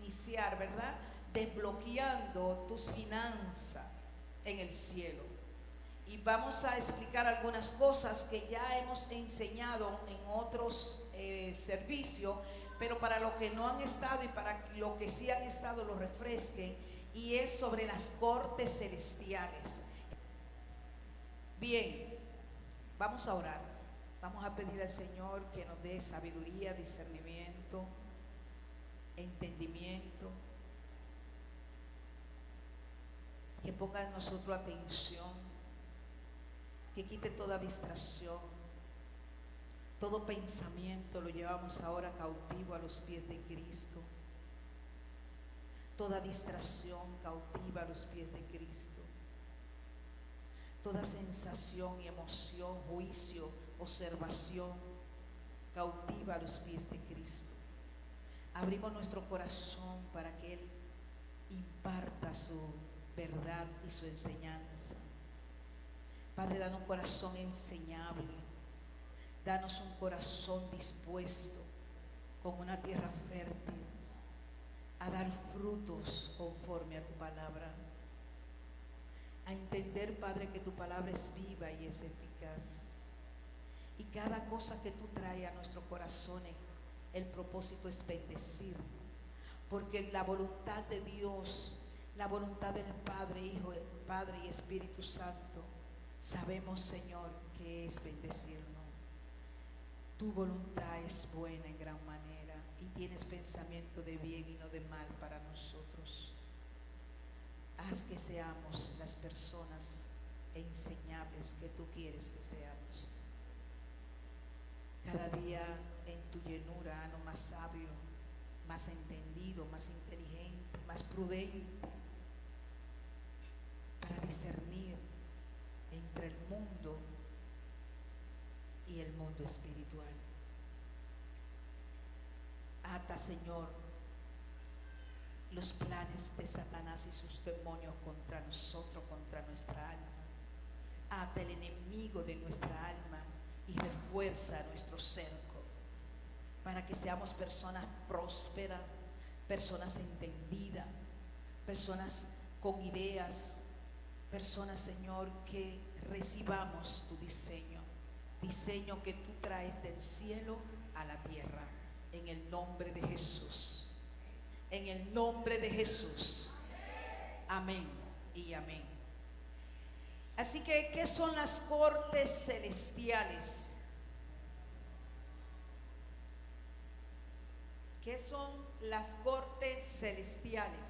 iniciar, ¿verdad? Desbloqueando tus finanzas en el cielo. Y vamos a explicar algunas cosas que ya hemos enseñado en otros servicios, pero para los que no han estado y para los que sí han estado lo refresquen, y es sobre las cortes celestiales. Bien, vamos a orar. Vamos a pedir al Señor que nos dé sabiduría, discernimiento, entendimiento, que ponga en nosotros atención, que quite toda distracción, todo pensamiento lo llevamos ahora cautivo a los pies de Cristo. Toda distracción cautiva a los pies de Cristo. Toda sensación y emoción, juicio, observación cautiva a los pies de Cristo. Abrimos nuestro corazón para que Él imparta su verdad y su enseñanza. Padre, danos un corazón enseñable, danos un corazón dispuesto con una tierra fértil a dar frutos conforme a tu palabra, a entender, Padre, que tu palabra es viva y es eficaz, y cada cosa que tú traes a nuestros corazones, el propósito es bendecir, porque la voluntad de Dios, la voluntad del Padre, Hijo, Padre y Espíritu Santo, sabemos, Señor, que es bendecirnos. Tu voluntad es buena en gran manera y tienes pensamiento de bien y no de mal para nosotros. Haz que seamos las personas enseñables que tú quieres que seamos. Cada día en tu llenura, haznos más sabio, más entendido, más inteligente, más prudente, para discernir entre el mundo y el mundo espiritual. Ata, Señor, los planes de Satanás y sus demonios contra nosotros, contra nuestra alma. Ata el enemigo de nuestra alma y refuerza nuestro cerco para que seamos personas prósperas, personas entendidas, personas con ideas, personas, Señor, que recibamos tu diseño que tú traes del cielo a la tierra, en el nombre de Jesús, en el nombre de Jesús. Amén y amén. Así que, ¿qué son las cortes celestiales? ¿Qué son las cortes celestiales?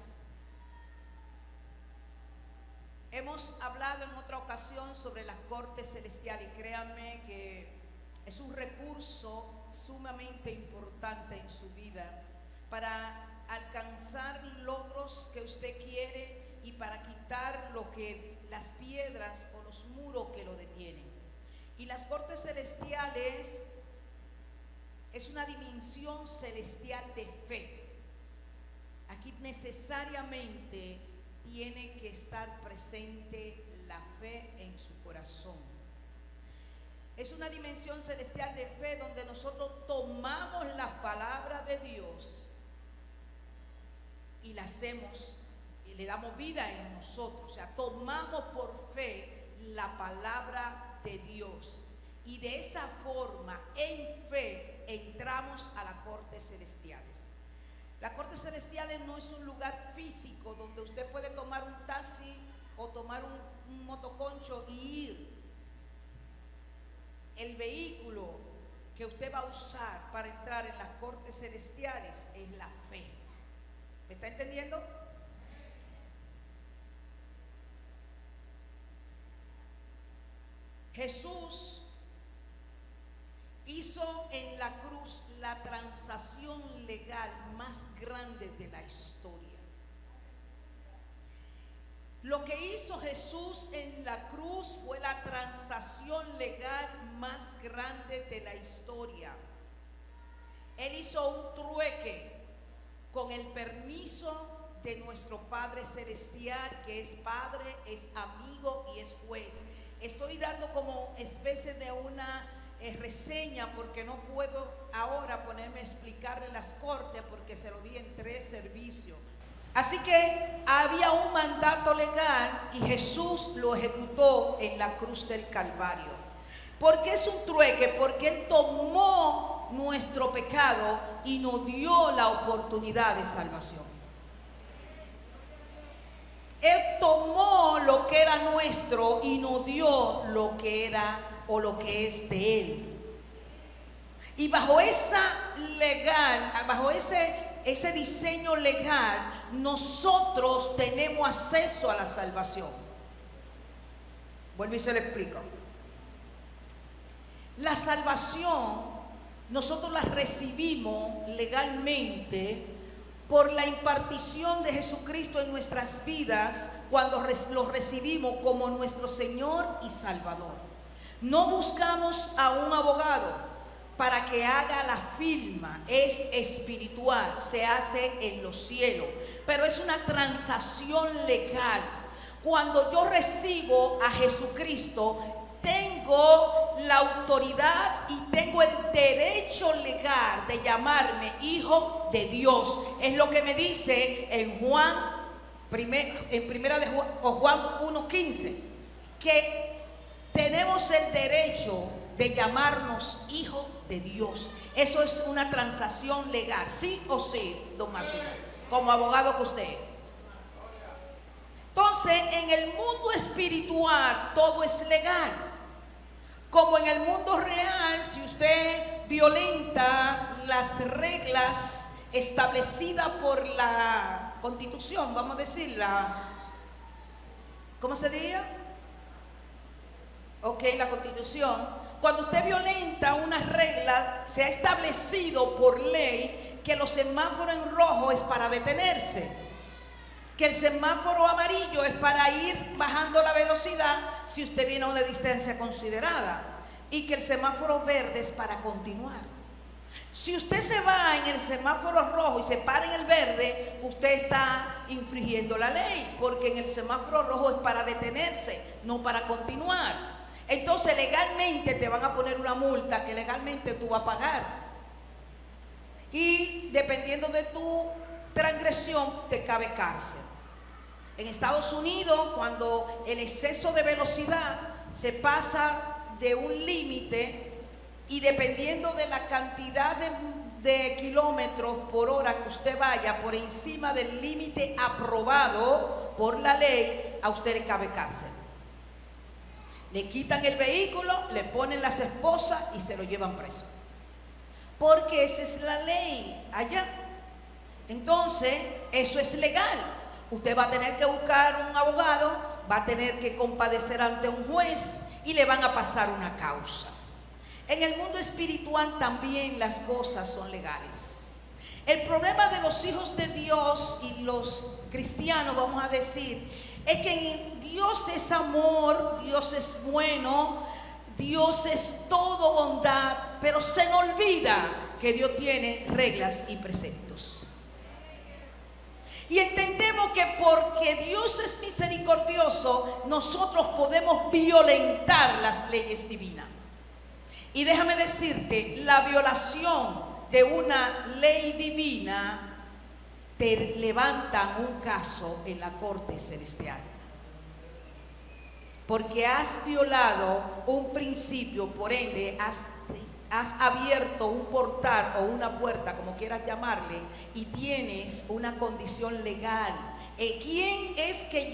Hemos hablado en otra ocasión sobre las cortes celestiales y créanme que es un recurso sumamente importante en su vida para alcanzar logros que usted quiere y para quitar las piedras o los muros que lo detienen. Y las cortes celestiales es una dimensión celestial de fe. Aquí necesariamente tiene que estar presente la fe en su corazón. Es una dimensión celestial de fe donde nosotros tomamos las palabras de Dios y la hacemos y le damos vida en nosotros. O sea, tomamos por fe la palabra de Dios y de esa forma, en fe, entramos a las cortes celestiales. Las cortes celestiales no es un lugar físico donde usted puede tomar un taxi o tomar un motoconcho y ir. El vehículo que usted va a usar para entrar en las cortes celestiales es la fe. ¿Me está entendiendo? Jesús hizo en la cruz la transacción legal más grande de la historia. Lo que hizo Jesús en la cruz fue la transacción legal más grande de la historia. Él hizo un trueque con el permiso de nuestro Padre Celestial, que es Padre, es amigo y es juez. Estoy dando como especie de una reseña, porque no puedo ahora ponerme a explicarle las cortes, porque se lo di en 3 servicios. Así que había un mandato legal y Jesús lo ejecutó en la cruz del Calvario. ¿Por qué es un trueque? Porque Él tomó nuestro pecado y nos dio la oportunidad de salvación. Él tomó lo que era nuestro y nos dio lo que era o lo que es de Él. Y bajo esa legal, bajo ese diseño legal, nosotros tenemos acceso a la salvación. Vuelvo y se lo explico. La salvación nosotros la recibimos legalmente por la impartición de Jesucristo en nuestras vidas cuando lo recibimos como nuestro Señor y Salvador. No buscamos a un abogado para que haga la firma, es espiritual, se hace en los cielos, pero es una transacción legal. Cuando yo recibo a Jesucristo, tengo la autoridad y tengo el derecho legal de llamarme hijo de Dios. Es lo que me dice en primera de Juan 1:15, que tenemos el derecho de llamarnos hijo de Dios. Eso es una transacción legal, sí o sí, don Máximo, como abogado que usted. Entonces, en el mundo espiritual todo es legal. Como en el mundo real, si usted violenta las reglas establecidas por la Constitución, vamos a decir, ¿cómo se diría? Ok, la Constitución. Cuando usted violenta una regla, se ha establecido por ley que los semáforos en rojo es para detenerse, que el semáforo amarillo es para ir bajando la velocidad si usted viene a una distancia considerada, y que el semáforo verde es para continuar. Si usted se va en el semáforo rojo y se para en el verde, usted está infringiendo la ley, porque en el semáforo rojo es para detenerse, no para continuar. Entonces legalmente te van a poner una multa que legalmente tú vas a pagar, y dependiendo de tu transgresión te cabe cárcel. En Estados Unidos, cuando el exceso de velocidad se pasa de un límite, y dependiendo de la cantidad de kilómetros por hora que usted vaya por encima del límite aprobado por la ley, a usted le cabe cárcel. Le quitan el vehículo, le ponen las esposas y se lo llevan preso, porque esa es la ley allá. Entonces, eso es legal. Usted va a tener que buscar un abogado, va a tener que compadecer ante un juez y le van a pasar una causa. En el mundo espiritual también las cosas son legales. El problema de los hijos de Dios y los cristianos, vamos a decir, es que Dios es amor, Dios es bueno, Dios es todo bondad, pero se nos olvida que Dios tiene reglas y preceptos. Y entendemos que porque Dios es misericordioso, nosotros podemos violentar las leyes divinas. Y déjame decirte, la violación de una ley divina te levanta un caso en la corte celestial. Porque has violado un principio, por ende has abierto un portal o una puerta, como quieras llamarle, y tienes una condición legal. ¿Quién es que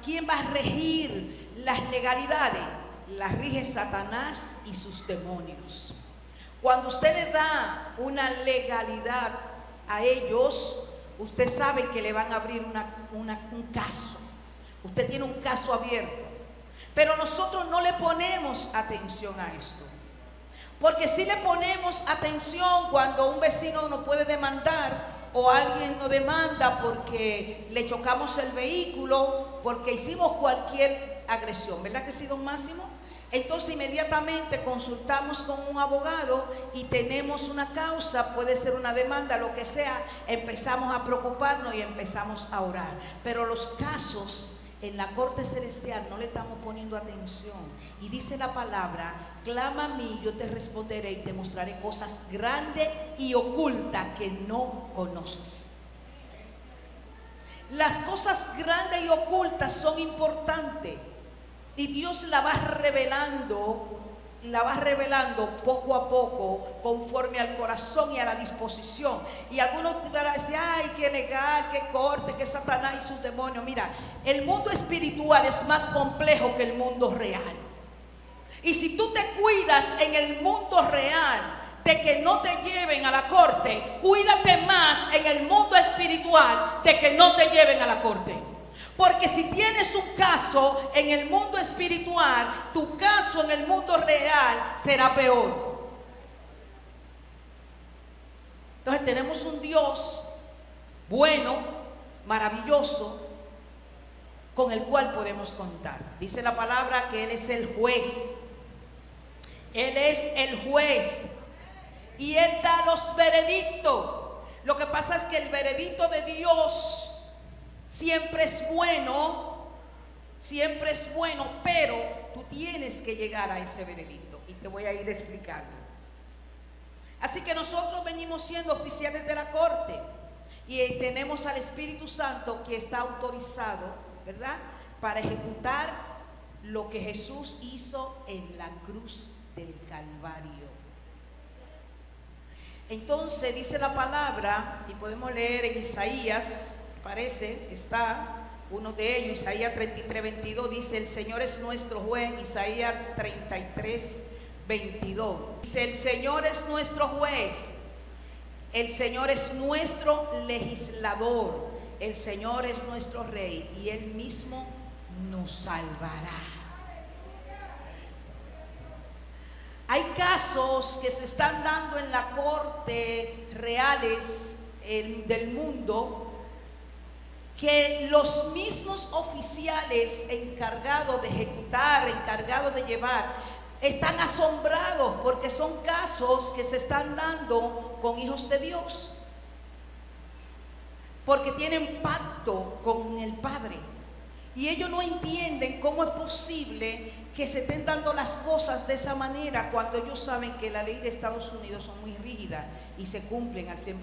quién va a regir las legalidades? Las rige Satanás y sus demonios. Cuando usted le da una legalidad a ellos, usted sabe que le van a abrir un caso. Usted tiene un caso abierto. Pero nosotros no le ponemos atención a esto. Porque si le ponemos atención cuando un vecino nos puede demandar, o alguien nos demanda porque le chocamos el vehículo, porque hicimos cualquier agresión, ¿verdad que sí, don Máximo? Entonces inmediatamente consultamos con un abogado y tenemos una causa, puede ser una demanda, lo que sea, empezamos a preocuparnos y empezamos a orar. Pero los casos en la corte celestial no le estamos poniendo atención. Y dice la palabra: clama a mí, yo te responderé y te mostraré cosas grandes y ocultas que no conoces. Las cosas grandes y ocultas son importantes, y Dios la va revelando poco a poco, conforme al corazón y a la disposición. Y algunos van a decir: ay, que legal, que corte, que Satanás y sus demonios. Mira, el mundo espiritual es más complejo que el mundo real. Y si tú te cuidas en el mundo real de que no te lleven a la corte, cuídate más en el mundo espiritual de que no te lleven a la corte. Porque si tienes un caso en el mundo espiritual, tu caso en el mundo real será peor. Entonces tenemos un Dios bueno, maravilloso, con el cual podemos contar. Dice la palabra que Él es el juez. Él es el juez. Y Él da los veredictos. Lo que pasa es que el veredicto de Dios siempre es bueno, pero tú tienes que llegar a ese veredicto, y te voy a ir explicando. Así que nosotros venimos siendo oficiales de la corte, y tenemos al Espíritu Santo que está autorizado, ¿verdad?, para ejecutar lo que Jesús hizo en la cruz del Calvario. Entonces dice la palabra, y podemos leer en Isaías, parece, está uno de ellos, Isaías 33:22, dice: el Señor es nuestro juez. Isaías 33:22 dice: el Señor es nuestro juez, el Señor es nuestro legislador, el Señor es nuestro rey, y Él mismo nos salvará. Hay casos que se están dando en la corte reales del mundo, que los mismos oficiales encargados de ejecutar, encargados de llevar, están asombrados porque son casos que se están dando con hijos de Dios, porque tienen pacto con el Padre, y ellos no entienden cómo es posible que se estén dando las cosas de esa manera cuando ellos saben que la ley de Estados Unidos son muy rígidas y se cumplen al 100%.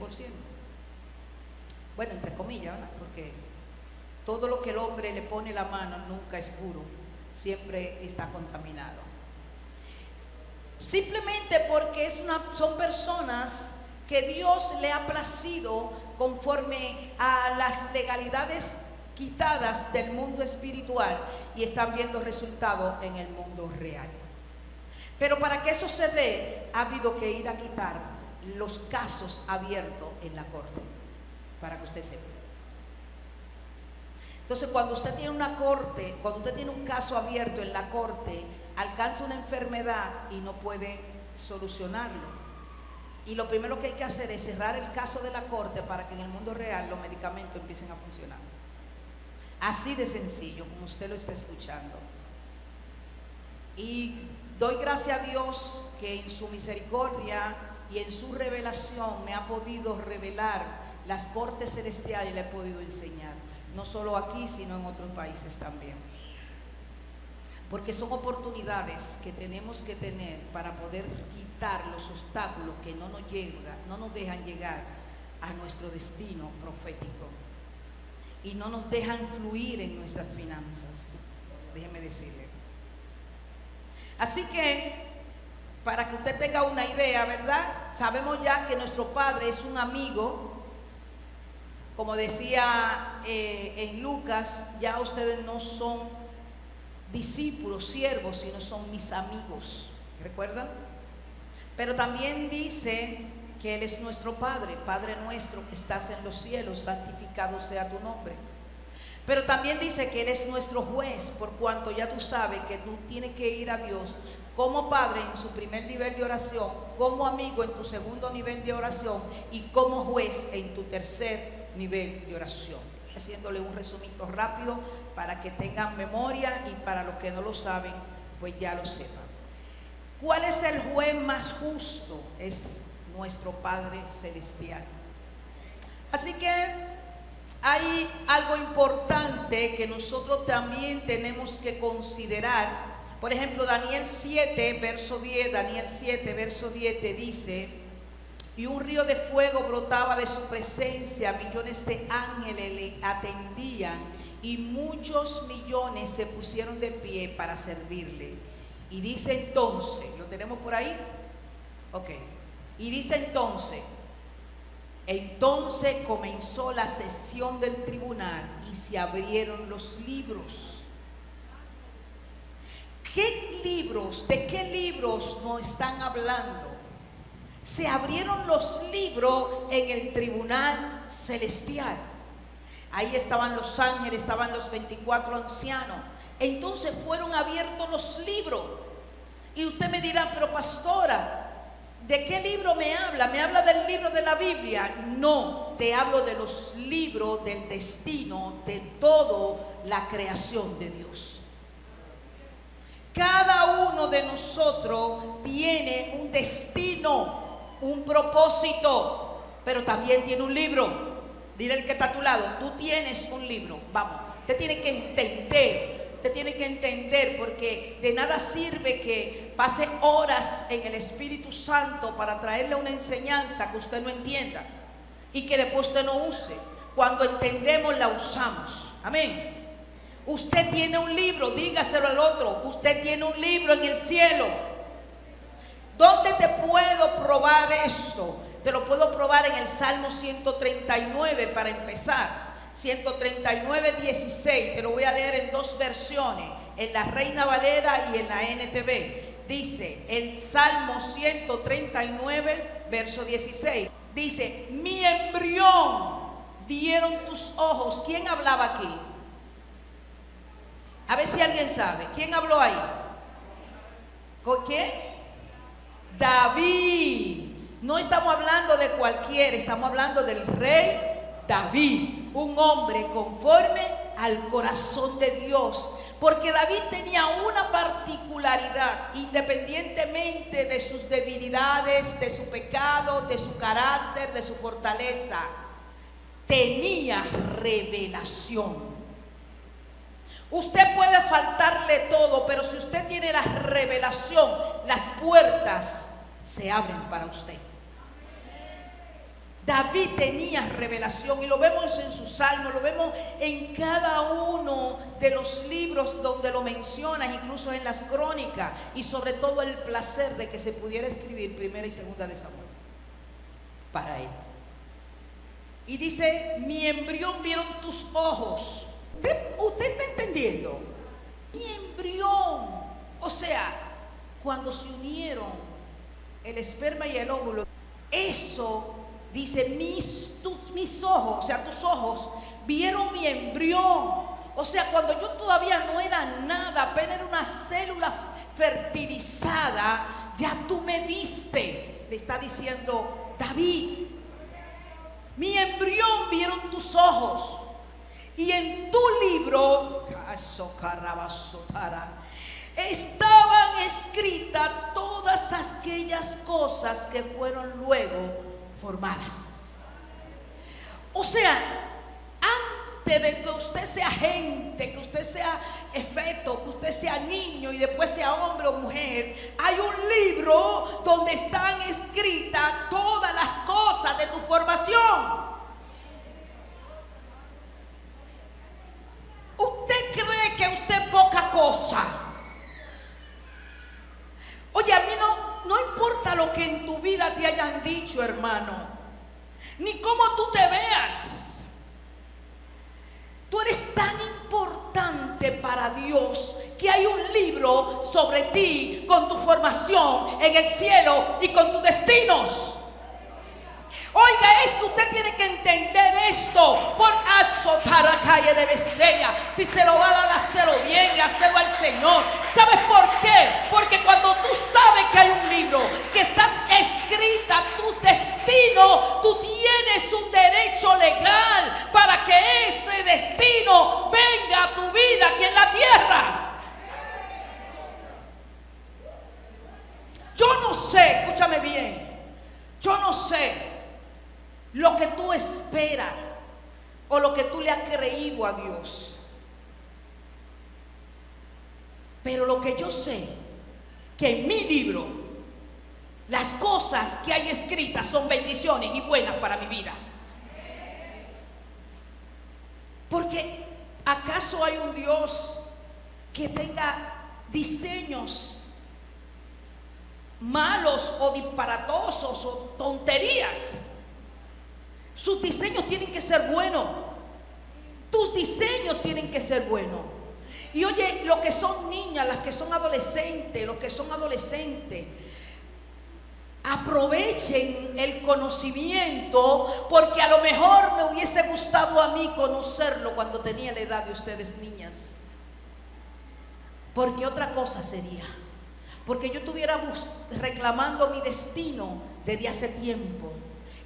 Bueno, entre comillas, ¿verdad? Porque todo lo que el hombre le pone la mano nunca es puro, siempre está contaminado. Simplemente porque son personas que Dios le ha placido conforme a las legalidades quitadas del mundo espiritual, y están viendo resultados en el mundo real. Pero para que eso se dé, ha habido que ir a quitar los casos abiertos en la corte, para que usted sepa. Entonces, cuando usted tiene una corte, cuando usted tiene un caso abierto en la corte, alcanza una enfermedad y no puede solucionarlo. Y lo primero que hay que hacer es cerrar el caso de la corte para que en el mundo real los medicamentos empiecen a funcionar. Así de sencillo, como usted lo está escuchando. Y doy gracias a Dios que en su misericordia y en su revelación me ha podido revelar las cortes celestiales y le he podido enseñar. No solo aquí, sino en otros países también. Porque son oportunidades que tenemos que tener para poder quitar los obstáculos que no nos dejan llegar a nuestro destino profético, y no nos dejan fluir en nuestras finanzas, déjeme decirle. Así que, para que usted tenga una idea, ¿verdad? Sabemos ya que nuestro Padre es un amigo. Como decía en Lucas, ya ustedes no son discípulos, siervos, sino son mis amigos. ¿Recuerdan? Pero también dice que Él es nuestro Padre. Padre nuestro que estás en los cielos, santificado sea tu nombre. Pero también dice que Él es nuestro juez, por cuanto ya tú sabes que tú tienes que ir a Dios como padre en su primer nivel de oración, como amigo en tu segundo nivel de oración, y como juez en tu tercer nivel de oración. Estoy haciéndole un resumito rápido para que tengan memoria, y para los que no lo saben, pues ya lo sepan. ¿Cuál es el juez más justo? Es nuestro Padre Celestial. Así que hay algo importante que nosotros también tenemos que considerar. Por ejemplo, Daniel 7, verso 10, Daniel 7, verso 10 te dice: y un río de fuego brotaba de su presencia, millones de ángeles le atendían y muchos millones se pusieron de pie para servirle. Y dice entonces, ¿lo tenemos por ahí? Ok. Y dice entonces comenzó la sesión del tribunal y se abrieron los libros. ¿Qué libros? ¿De qué libros nos están hablando? Se abrieron los libros en el tribunal celestial. Ahí estaban los ángeles, estaban los 24 ancianos. Entonces fueron abiertos los libros. Y usted me dirá: pero pastora, ¿de qué libro me habla? ¿Me habla del libro de la Biblia? No, te hablo de los libros del destino de toda la creación de Dios. Cada uno de nosotros tiene un destino, un propósito, pero también tiene un libro. Dile al que está a tu lado: tú tienes un libro. Vamos, usted tiene que entender. Usted tiene que entender, porque de nada sirve que pase horas en el Espíritu Santo para traerle una enseñanza que usted no entienda y que después usted no use. Cuando entendemos, la usamos. Amén. Usted tiene un libro, dígaselo al otro: usted tiene un libro en el cielo. ¿Dónde te puedo probar esto? Te lo puedo probar en el Salmo 139 para empezar. 139, 16, te lo voy a leer en dos versiones, en la Reina Valera y en la NTV. Dice el Salmo 139, verso 16, dice: mi embrión vieron tus ojos. ¿Quién hablaba aquí? A ver si alguien sabe. ¿Quién habló ahí? ¿Con quién? David. No estamos hablando de cualquiera, estamos hablando del rey David, un hombre conforme al corazón de Dios, porque David tenía una particularidad, independientemente de sus debilidades, de su pecado, de su carácter, de su fortaleza, tenía revelación. Usted puede faltarle todo, pero si usted tiene la revelación, las puertas se abren para usted. David tenía revelación y lo vemos en sus salmos, lo vemos en cada uno de los libros donde lo menciona, incluso en las crónicas, y sobre todo el placer de que se pudiera escribir primera y segunda de Samuel para él. Y dice: mi embrión vieron tus ojos. ¿Usted está entendiendo? Mi embrión, o sea, cuando se unieron el esperma y el óvulo, eso dice: mis ojos, o sea, tus ojos vieron mi embrión. O sea, cuando yo todavía no era nada, apenas era una célula fertilizada, ya tú me viste. Le está diciendo David: mi embrión vieron tus ojos. Y en tu libro estaban escritas todas aquellas cosas que fueron luego formadas. O sea, antes de que usted sea gente, que usted sea feto, que usted sea niño y después sea hombre o mujer, hay un libro donde están escritas todas las cosas de tu formación. ¿Usted cree que usted es poca cosa? Oye, a mí no importa lo que en tu vida te hayan dicho, hermano, ni cómo tú te veas. Tú eres tan importante para Dios que hay un libro sobre ti con tu formación en el cielo y con tus destinos. Oiga, es que usted tiene que entender esto. Por azotar a calle de Becerra. Si se lo va a dar, hacelo bien y hacelo al Señor. ¿Sabes por qué? Porque cuando tú sabes que hay un libro que está escrita tu destino, tú tienes un derecho legal para que ese destino venga a tu vida aquí en la tierra. Yo no sé, escúchame bien, yo no sé lo que tú esperas o lo que tú le has creído a Dios. Pero lo que yo sé, que en mi libro las cosas que hay escritas son bendiciones y buenas para mi vida. Porque ¿acaso hay un Dios que tenga diseños malos o disparatosos o tonterías? Sus diseños tienen que ser buenos. Tus diseños tienen que ser buenos. Y oye, los que son niñas, las que son adolescentes, los que son adolescentes, aprovechen el conocimiento, porque a lo mejor me hubiese gustado a mí conocerlo cuando tenía la edad de ustedes, niñas. Porque otra cosa sería, porque yo estuviera reclamando mi destino desde hace tiempo,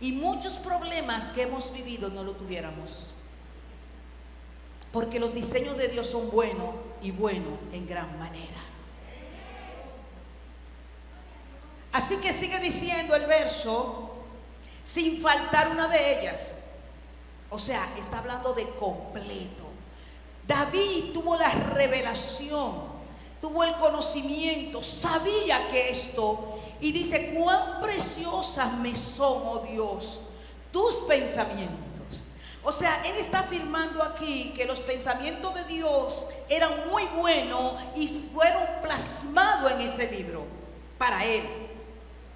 y muchos problemas que hemos vivido no lo tuviéramos. Porque los diseños de Dios son buenos y buenos en gran manera. Así que sigue diciendo el verso, sin faltar una de ellas. O sea, está hablando de completo. David tuvo la revelación, tuvo el conocimiento, sabía que esto, y dice, cuán preciosas me son, oh Dios, tus pensamientos. O sea, él está afirmando aquí que los pensamientos de Dios eran muy buenos y fueron plasmados en ese libro para él.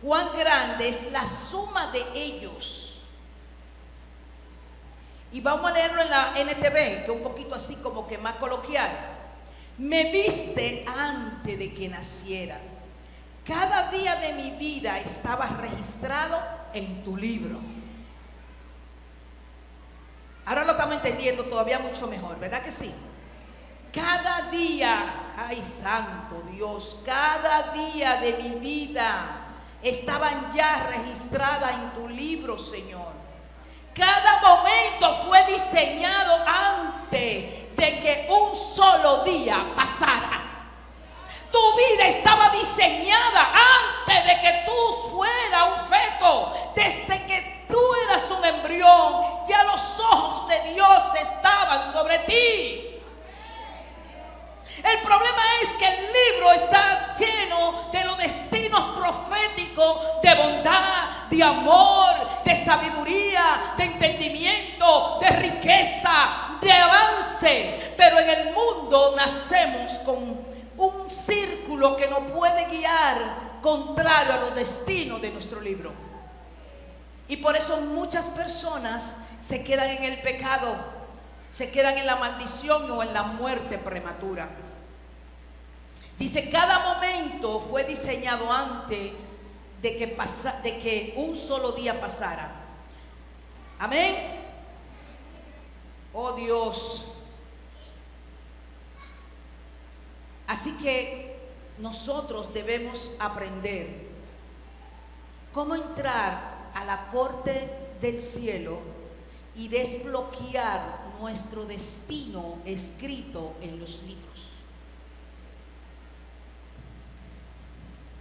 Cuán grande es la suma de ellos. Y vamos a leerlo en la NTV, que es un poquito así como que más coloquial. Me viste antes de que naciera. Cada día de mi vida estaba registrado en tu libro. Ahora lo estamos entendiendo todavía mucho mejor, ¿verdad que sí? Cada día, ay santo Dios, cada día de mi vida estaban ya registradas en tu libro, Señor. Cada momento fue diseñado antes de que un solo día pasara. Tu vida estaba diseñada antes de que tú fueras un feto. Desde que tú eras un embrión, ya los ojos de Dios estaban sobre ti. El problema es que el libro está lleno de los destinos proféticos de bondad, de amor, de sabiduría, de entendimiento, de riqueza, de avance. Pero en el mundo nacemos con un círculo que nos puede guiar contrario a los destinos de nuestro libro. Y por eso muchas personas se quedan en el pecado, se quedan en la maldición o en la muerte prematura. Dice, cada momento fue diseñado antes de que un solo día pasara. Amén. Oh Dios. Así que nosotros debemos aprender cómo entrar a la corte del cielo y desbloquear nuestro destino escrito en los libros.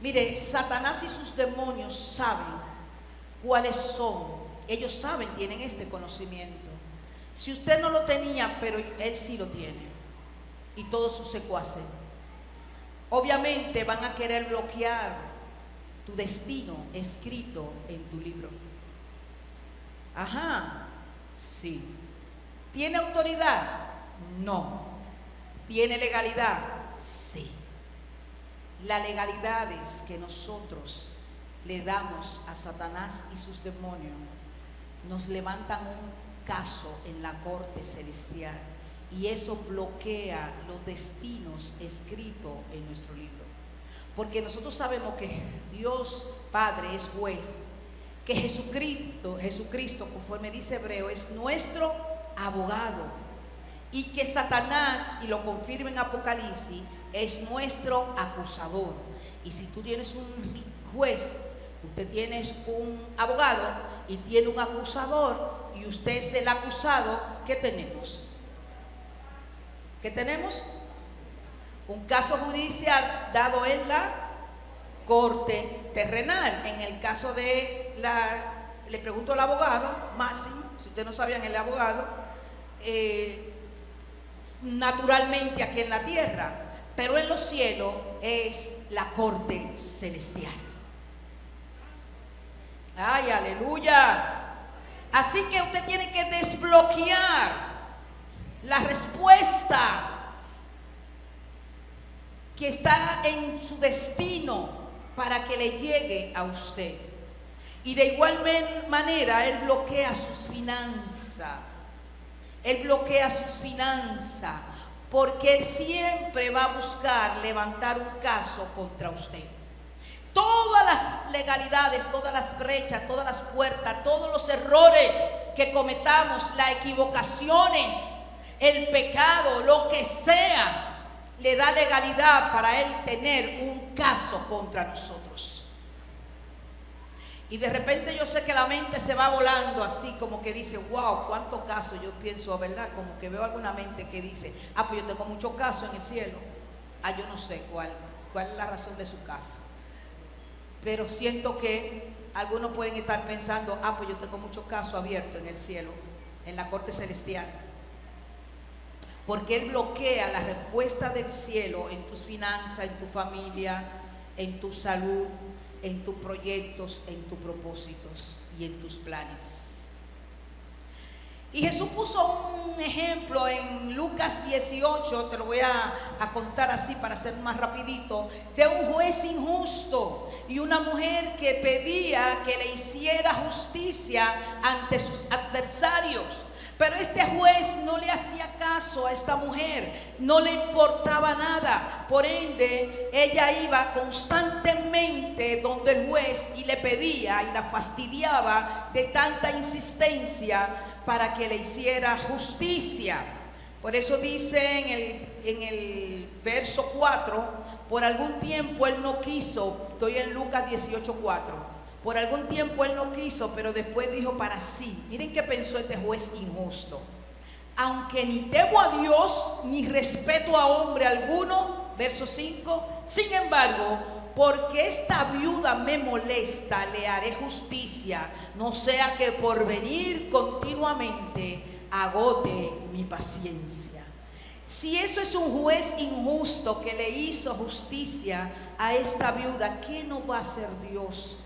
Mire, Satanás y sus demonios saben cuáles son. Ellos saben, tienen este conocimiento. Si usted no lo tenía, pero él sí lo tiene. Y todos sus secuaces. Obviamente van a querer bloquear tu destino escrito en tu libro. Ajá, sí. ¿Tiene autoridad? No. ¿Tiene legalidad? Sí. Las legalidades que nosotros le damos a Satanás y sus demonios nos levantan un caso en la corte celestial. Y eso bloquea los destinos escritos en nuestro libro. Porque nosotros sabemos que Dios Padre es juez, que Jesucristo, conforme dice Hebreo, es nuestro abogado. Y que Satanás, y lo confirma en Apocalipsis, es nuestro acusador. Y si tú tienes un juez, usted tiene un abogado y tiene un acusador, y usted es el acusado, ¿qué tenemos? ¿Qué tenemos? Un caso judicial dado en la corte terrenal. En el caso de le pregunto al abogado, Máximo, si ustedes no sabían, el abogado, naturalmente aquí en la tierra, pero en los cielos es la corte celestial. ¡Ay, aleluya! Así que usted tiene que desbloquear la respuesta que está en su destino para que le llegue a usted. Y de igual manera, Él bloquea sus finanzas. Él bloquea sus finanzas, porque Él siempre va a buscar levantar un caso contra usted. Todas las legalidades, todas las brechas, todas las puertas, todos los errores que cometamos, las equivocaciones, el pecado, lo que sea, le da legalidad para Él tener un caso contra nosotros. Y de repente yo sé que la mente se va volando así, como que dice, wow, cuántos casos. Yo pienso, ¿verdad? Como que veo alguna mente que dice, pues yo tengo muchos casos en el cielo. Yo no sé cuál es la razón de su caso. Pero siento que algunos pueden estar pensando, pues yo tengo muchos casos abiertos en el cielo, en la corte celestial. Porque Él bloquea la respuesta del cielo en tus finanzas, en tu familia, en tu salud, en tus proyectos, en tus propósitos y en tus planes. Y Jesús puso un ejemplo en Lucas 18, te lo voy a contar así para ser más rapidito, de un juez injusto y una mujer que pedía que le hiciera justicia ante sus adversarios. Pero este juez no le hacía caso a esta mujer, no le importaba nada. Por ende, ella iba constantemente donde el juez y le pedía y la fastidiaba de tanta insistencia para que le hiciera justicia. Por eso dice en el verso 4, por algún tiempo él no quiso. Estoy en Lucas 18:4. Por algún tiempo él no quiso, pero después dijo para sí. Miren qué pensó este juez injusto. Aunque ni temo a Dios, ni respeto a hombre alguno, verso 5, sin embargo, porque esta viuda me molesta, le haré justicia, no sea que por venir continuamente agote mi paciencia. Si eso es un juez injusto que le hizo justicia a esta viuda, ¿qué no va a hacer Dios,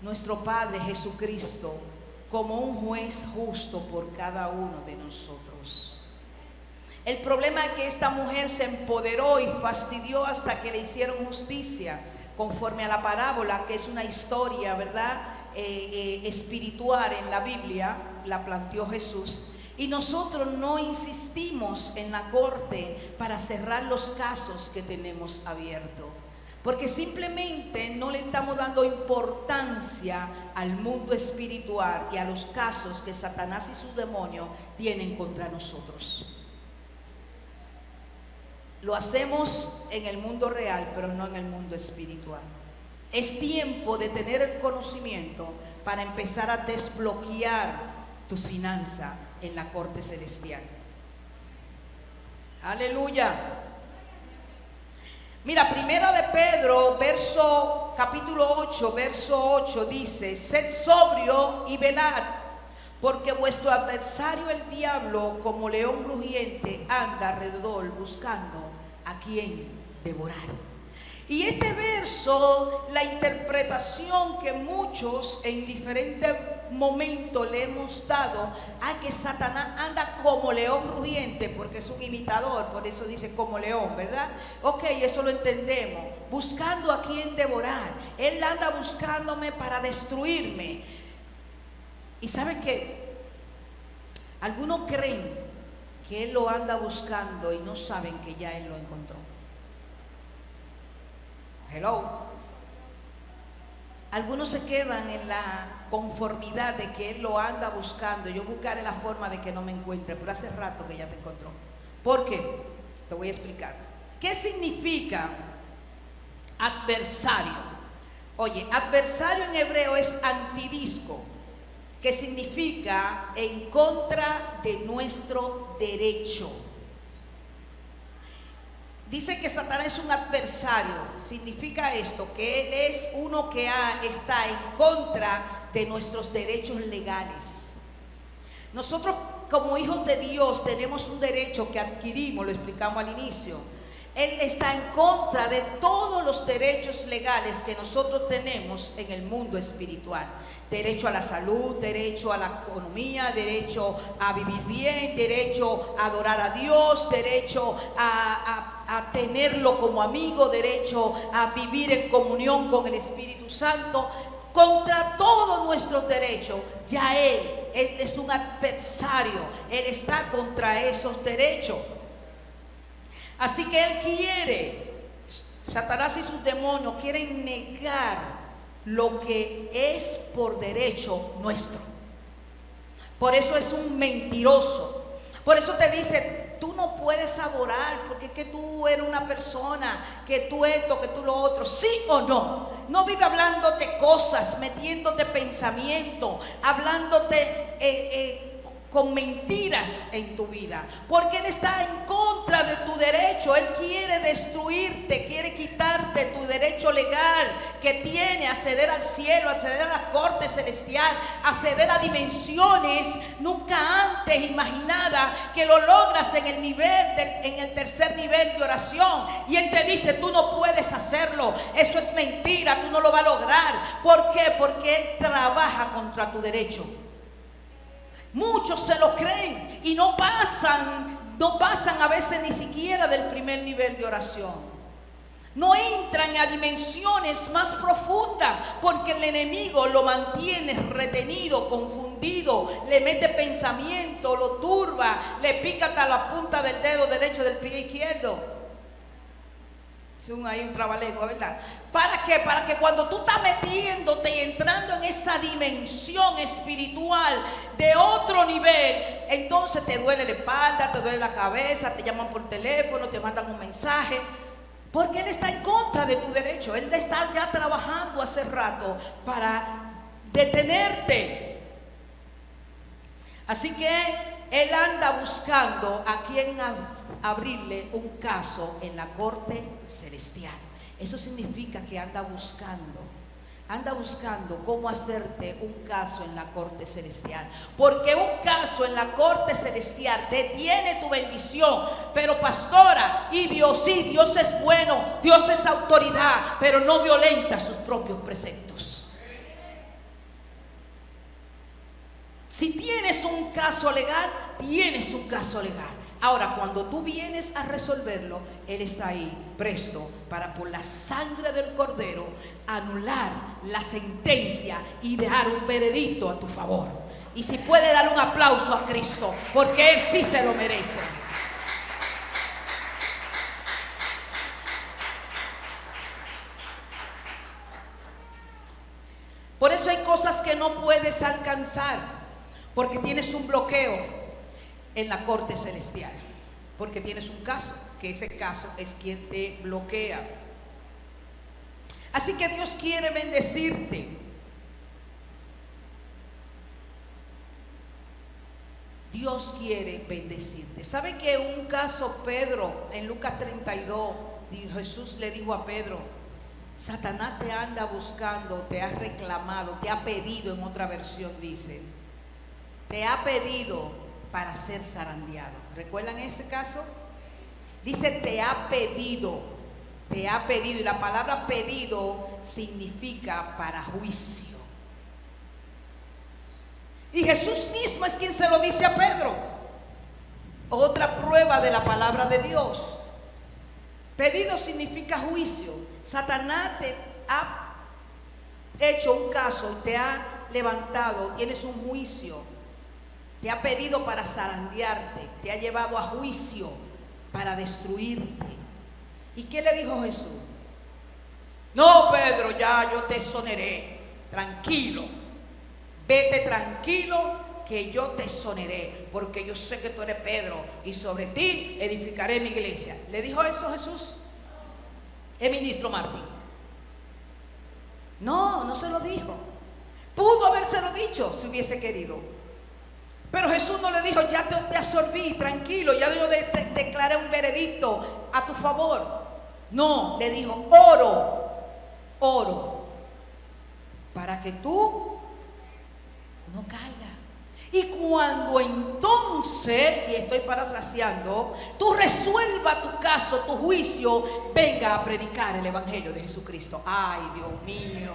nuestro Padre Jesucristo, como un juez justo por cada uno de nosotros? El problema es que esta mujer se empoderó y fastidió hasta que le hicieron justicia, conforme a la parábola, que es una historia, ¿verdad? Espiritual en la Biblia, la planteó Jesús. Y nosotros no insistimos en la corte para cerrar los casos que tenemos abiertos, porque simplemente no le estamos dando importancia al mundo espiritual y a los casos que Satanás y sus demonios tienen contra nosotros. Lo hacemos en el mundo real, pero no en el mundo espiritual. Es tiempo de tener el conocimiento para empezar a desbloquear tus finanzas en la corte celestial. Aleluya. Mira, primera de Pedro, capítulo 8, verso 8 dice: sed sobrio y velad, porque vuestro adversario el diablo, como león rugiente, anda alrededor buscando a quien devorar. Y este verso, la interpretación que muchos en diferentes momentos le hemos dado a que Satanás anda como león rugiente, porque es un imitador, por eso dice como león, ¿verdad? Ok, eso lo entendemos, buscando a quien devorar. Él anda buscándome para destruirme. Y ¿sabe qué? Algunos creen que él lo anda buscando y no saben que ya él lo encontró. Hello. Algunos se quedan en la conformidad de que él lo anda buscando. Yo buscaré la forma de que no me encuentre, pero hace rato que ya te encontró. ¿Por qué? Te voy a explicar. ¿Qué significa adversario? Oye, adversario en hebreo es antidisco, que significa en contra de nuestro derecho. Dice que Satanás es un adversario. Significa esto, que él es uno que está en contra de nuestros derechos legales. Nosotros como hijos de Dios tenemos un derecho que adquirimos, lo explicamos al inicio. Él está en contra de todos los derechos legales que nosotros tenemos en el mundo espiritual. Derecho a la salud, derecho a la economía, derecho a vivir bien, derecho a adorar a Dios, derecho a tenerlo como amigo, derecho a vivir en comunión con el Espíritu Santo. Contra todos nuestros derechos, ya Él es un adversario, Él está contra esos derechos. Así que Él quiere, Satanás y sus demonios quieren negar lo que es por derecho nuestro. Por eso es un mentiroso. Por eso te dice, tú no puedes adorar porque es que tú eres una persona, que tú esto, que tú lo otro. ¿Sí o no? No vive hablándote cosas, metiéndote pensamiento, hablándote con mentiras en tu vida, porque Él está en contra de tu derecho. Él quiere destruirte, quiere quitarte tu derecho legal que tiene, acceder al cielo, acceder a la corte celestial, acceder a dimensiones nunca antes imaginadas, que lo logras en el nivel en el tercer nivel de oración, y Él te dice, tú no puedes hacerlo, eso es mentira, tú no lo vas a lograr. ¿Por qué? Porque Él trabaja contra tu derecho. Muchos se lo creen y no pasan a veces ni siquiera del primer nivel de oración. No entran a dimensiones más profundas porque el enemigo lo mantiene retenido, confundido, le mete pensamiento, lo turba, le pica hasta la punta del dedo derecho del pie izquierdo. Hay un trabalengua, ¿verdad? ¿Para qué? Para que cuando tú estás metiéndote y entrando en esa dimensión espiritual de otro nivel, entonces te duele la espalda, te duele la cabeza, te llaman por teléfono, te mandan un mensaje, porque Él está en contra de tu derecho. Él está ya trabajando hace rato para detenerte. Así que Él anda buscando a quien abrirle un caso en la corte celestial. Eso significa que anda buscando cómo hacerte un caso en la corte celestial. Porque un caso en la corte celestial detiene tu bendición. Pero pastora, y Dios, sí, Dios es bueno, Dios es autoridad, pero no violenta sus propios preceptos. Si tienes un caso legal, tienes un caso legal. Ahora, cuando tú vienes a resolverlo, Él está ahí, presto, para por la sangre del Cordero anular la sentencia y dar un veredicto a tu favor. Y si puede dar un aplauso a Cristo, porque Él sí se lo merece. Por eso hay cosas que no puedes alcanzar, porque tienes un bloqueo en la corte celestial, porque tienes un caso, que ese caso es quien te bloquea. Así que Dios quiere bendecirte. Dios quiere bendecirte. ¿Sabe que un caso, Pedro, en Lucas 32, Jesús le dijo a Pedro, Satanás te anda buscando, te ha reclamado, te ha pedido, en otra versión dice, te ha pedido para ser zarandeado? ¿Recuerdan ese caso? Dice, te ha pedido, y la palabra pedido significa para juicio. Y Jesús mismo es quien se lo dice a Pedro. Otra prueba de la palabra de Dios. Pedido significa juicio. Satanás te ha hecho un caso, te ha levantado, tienes un juicio. Te ha pedido para zarandearte, te ha llevado a juicio para destruirte. ¿Y qué le dijo Jesús? No, Pedro, ya yo te exoneré. Tranquilo, vete tranquilo, que yo te exoneré, porque yo sé que tú eres Pedro y sobre ti edificaré mi iglesia. ¿Le dijo eso Jesús? El ministro Martín. No, no se lo dijo. Pudo habérselo dicho si hubiese querido. Pero Jesús no le dijo, ya te absorbí, tranquilo, ya yo declaré un veredicto a tu favor. No, le dijo, oro, para que tú no caigas. Y cuando entonces, y estoy parafraseando, tú resuelva tu caso, tu juicio, venga a predicar el evangelio de Jesucristo. Ay, Dios mío.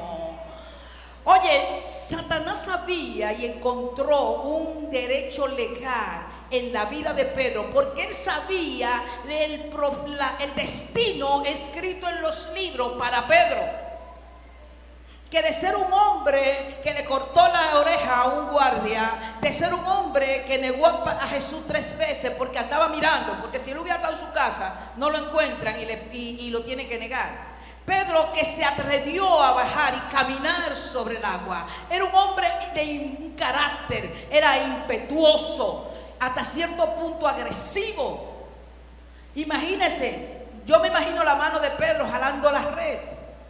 Oye, Satanás sabía y encontró un derecho legal en la vida de Pedro, porque él sabía el destino escrito en los libros para Pedro. Que de ser un hombre que le cortó la oreja a un guardia, de ser un hombre que negó a Jesús 3 veces porque andaba mirando, porque si él hubiera estado en su casa no lo encuentran y lo tienen que negar. Pedro, que se atrevió a bajar y caminar sobre el agua, era un hombre de un carácter, era impetuoso, hasta cierto punto agresivo. Imagínense, yo me imagino la mano de Pedro jalando la red,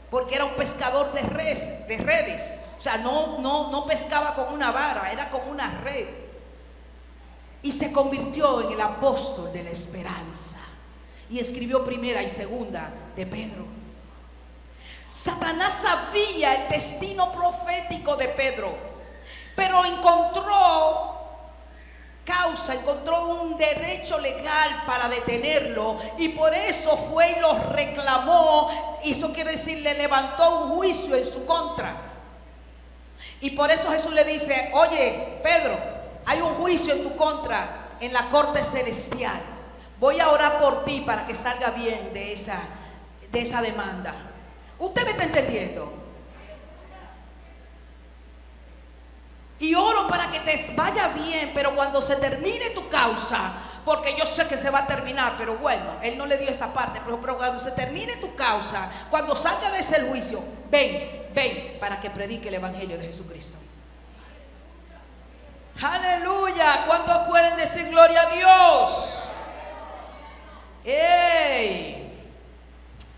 porque era un pescador de redes. O sea, no pescaba con una vara, era con una red. Y se convirtió en el apóstol de la esperanza. Y escribió Primera y Segunda de Pedro. Satanás sabía el destino profético de Pedro, pero encontró un derecho legal para detenerlo, y por eso fue y lo reclamó. Eso quiere decir, le levantó un juicio en su contra. Y por eso Jesús le dice: oye, Pedro, hay un juicio en tu contra en la corte celestial. Voy a orar por ti para que salga bien de esa demanda. ¿Usted me está entendiendo? Y oro para que te vaya bien, pero cuando se termine tu causa, porque yo sé que se va a terminar, pero bueno, él no le dio esa parte, pero cuando se termine tu causa, cuando salga de ese juicio, ven para que predique el evangelio de Jesucristo. Aleluya. ¿Cuántos pueden decir gloria a Dios? ¡Ey!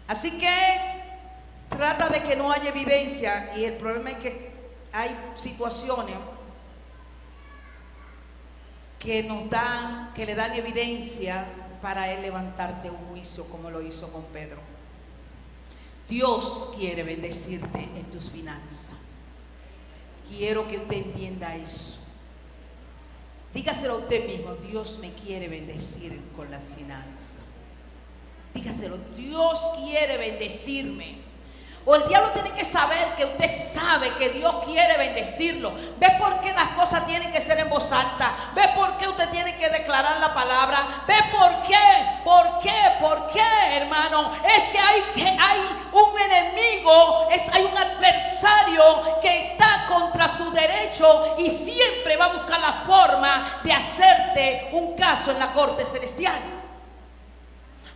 Así que trata de que no haya evidencia, y el problema es que hay situaciones que le dan evidencia para él levantarte un juicio, como lo hizo con Pedro. Dios quiere bendecirte en tus finanzas. Quiero que usted entienda eso. Dígaselo a usted mismo: Dios me quiere bendecir con las finanzas. Dígaselo: Dios quiere bendecirme. O el diablo tiene que saber que usted sabe que Dios quiere bendecirlo. ¿Ve por qué las cosas tienen que ser en voz alta? ¿Ve por qué usted tiene que declarar la palabra? ¿Ve por qué? ¿Por qué, hermano? Es que hay un enemigo, hay un adversario que está contra tu derecho y siempre va a buscar la forma de hacerte un caso en la corte celestial.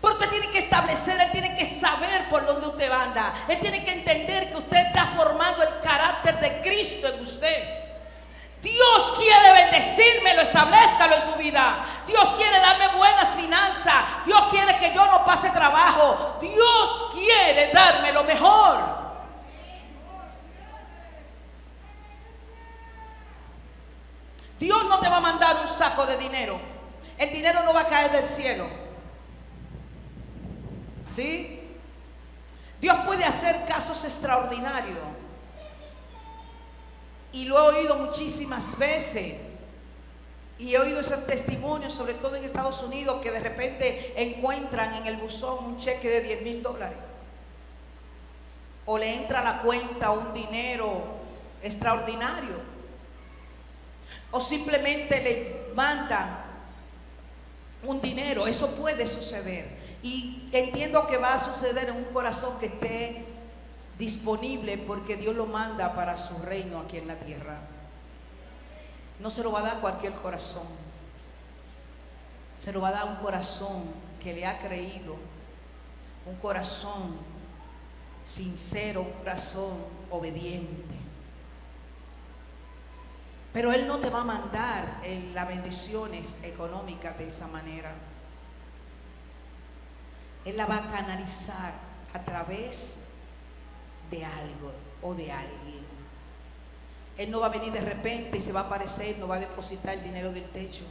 Porque tiene que establecer, él tiene que saber por dónde usted anda. Él tiene que entender que usted está formando el carácter de Cristo en usted. Dios quiere bendecirme, lo establezcalo en su vida. Dios quiere darme buenas finanzas. Dios quiere que yo no pase trabajo. Dios quiere darme lo mejor. Dios no te va a mandar un saco de dinero. El dinero no va a caer del cielo. ¿Sí? Dios puede hacer casos extraordinarios. Y lo he oído muchísimas veces. Y he oído esos testimonios, sobre todo en Estados Unidos, que de repente encuentran en el buzón un cheque de $10,000. O le entra a la cuenta un dinero extraordinario. O simplemente le mandan un dinero. Eso puede suceder. Y entiendo que va a suceder en un corazón que esté disponible, porque Dios lo manda para su reino aquí en la tierra. No se lo va a dar cualquier corazón. Se lo va a dar un corazón que le ha creído, un corazón sincero, un corazón obediente. Pero Él no te va a mandar las bendiciones económicas de esa manera. Él la va a canalizar a través de algo o de alguien. Él no va a venir de repente y se va a aparecer, no va a depositar el dinero del techo,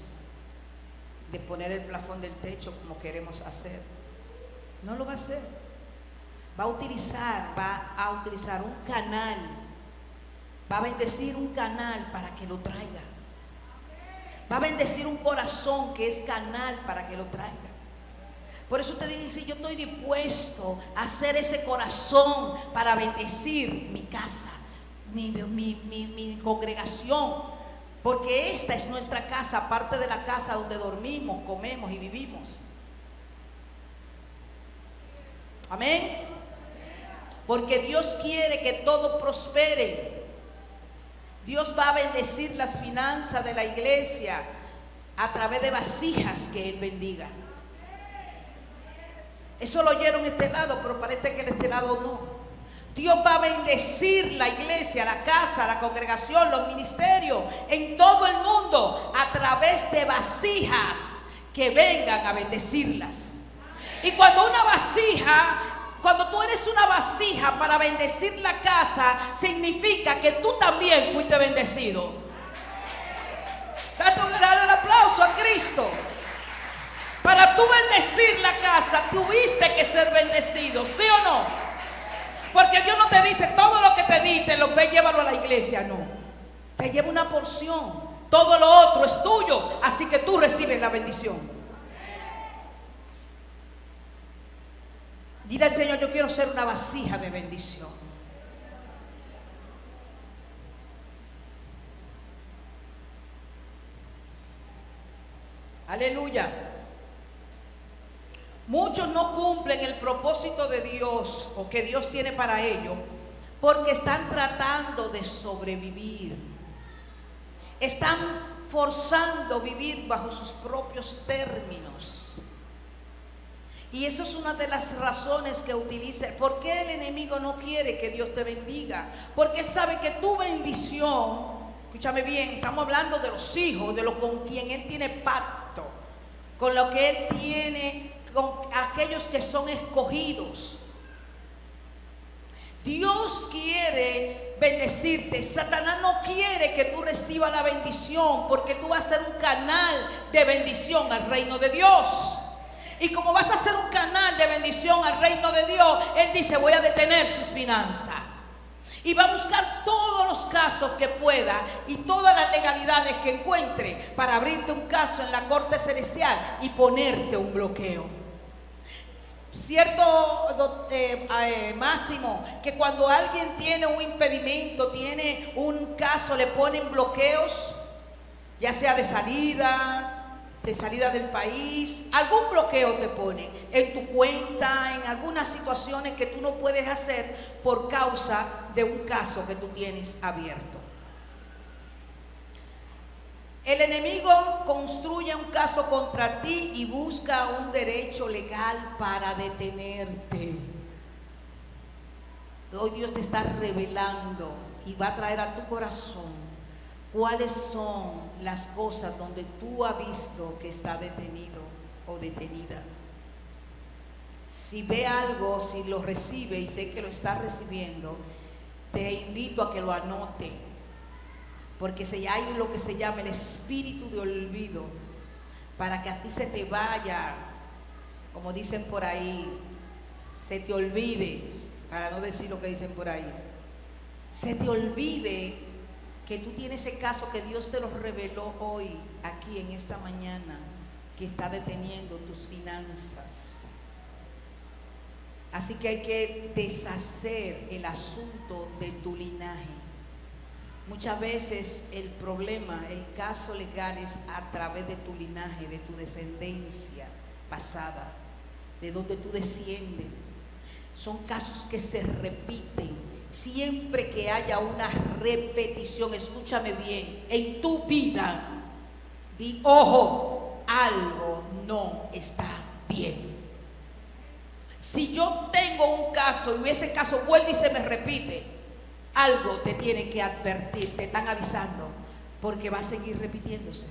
de poner el plafón del techo como queremos hacer. No lo va a hacer. Va a utilizar un canal, va a bendecir un canal para que lo traiga. Va a bendecir un corazón que es canal para que lo traiga. Por eso usted dice, yo estoy dispuesto a hacer ese corazón para bendecir mi casa, mi congregación, porque esta es nuestra casa, aparte de la casa donde dormimos, comemos y vivimos. Amén. Porque Dios quiere que todo prospere. Dios va a bendecir las finanzas de la iglesia a través de vasijas que Él bendiga. Eso lo oyeron este lado, pero parece que en este lado no. Dios va a bendecir la iglesia, la casa, la congregación, los ministerios, en todo el mundo, a través de vasijas que vengan a bendecirlas. Y cuando tú eres una vasija para bendecir la casa, significa que tú también fuiste bendecido. Dale el aplauso a Cristo. Para tú bendecir la casa, tuviste que ser bendecido, ¿sí o no? Porque Dios no te dice todo lo que te di, te lo ve, llévalo a la iglesia, no. Te lleva una porción. Todo lo otro es tuyo, así que tú recibes la bendición. Dile al Señor, yo quiero ser una vasija de bendición. Aleluya. Muchos no cumplen el propósito de Dios o que Dios tiene para ellos porque están tratando de sobrevivir. Están forzando vivir bajo sus propios términos. Y eso es una de las razones que utiliza. ¿Por qué el enemigo no quiere que Dios te bendiga? Porque él sabe que tu bendición, escúchame bien, estamos hablando de los hijos, de lo con quien él tiene pacto, con lo que él tiene, con aquellos que son escogidos. Dios quiere bendecirte. Satanás no quiere que tú recibas la bendición, porque tú vas a ser un canal de bendición al reino de Dios. Y como vas a ser un canal de bendición al reino de Dios, Él dice, voy a detener sus finanzas. Y va a buscar todos los casos que pueda y todas las legalidades que encuentre para abrirte un caso en la corte celestial y ponerte un bloqueo. Cierto, Máximo, que cuando alguien tiene un impedimento, tiene un caso, le ponen bloqueos, ya sea de salida del país, algún bloqueo te ponen en tu cuenta, en algunas situaciones que tú no puedes hacer por causa de un caso que tú tienes abierto. El enemigo construye un caso contra ti y busca un derecho legal para detenerte. Hoy Dios te está revelando y va a traer a tu corazón cuáles son las cosas donde tú has visto que está detenido o detenida. Si ve algo, si lo recibe y sé que lo está recibiendo, te invito a que lo anote. Porque hay lo que se llama el espíritu de olvido, para que a ti se te vaya, como dicen por ahí, se te olvide, para no decir lo que dicen por ahí, se te olvide que tú tienes ese caso que Dios te lo reveló hoy, aquí en esta mañana, que está deteniendo tus finanzas. Así que hay que deshacer el asunto de tu linaje. Muchas veces el problema, el caso legal es a través de tu linaje, de tu descendencia pasada, de donde tú desciendes. Son casos que se repiten. Siempre que haya una repetición, escúchame bien, en tu vida, di, ojo, algo no está bien. Si yo tengo un caso y ese caso vuelve y se me repite, algo te tiene que advertir, te están avisando, porque va a seguir repitiéndose.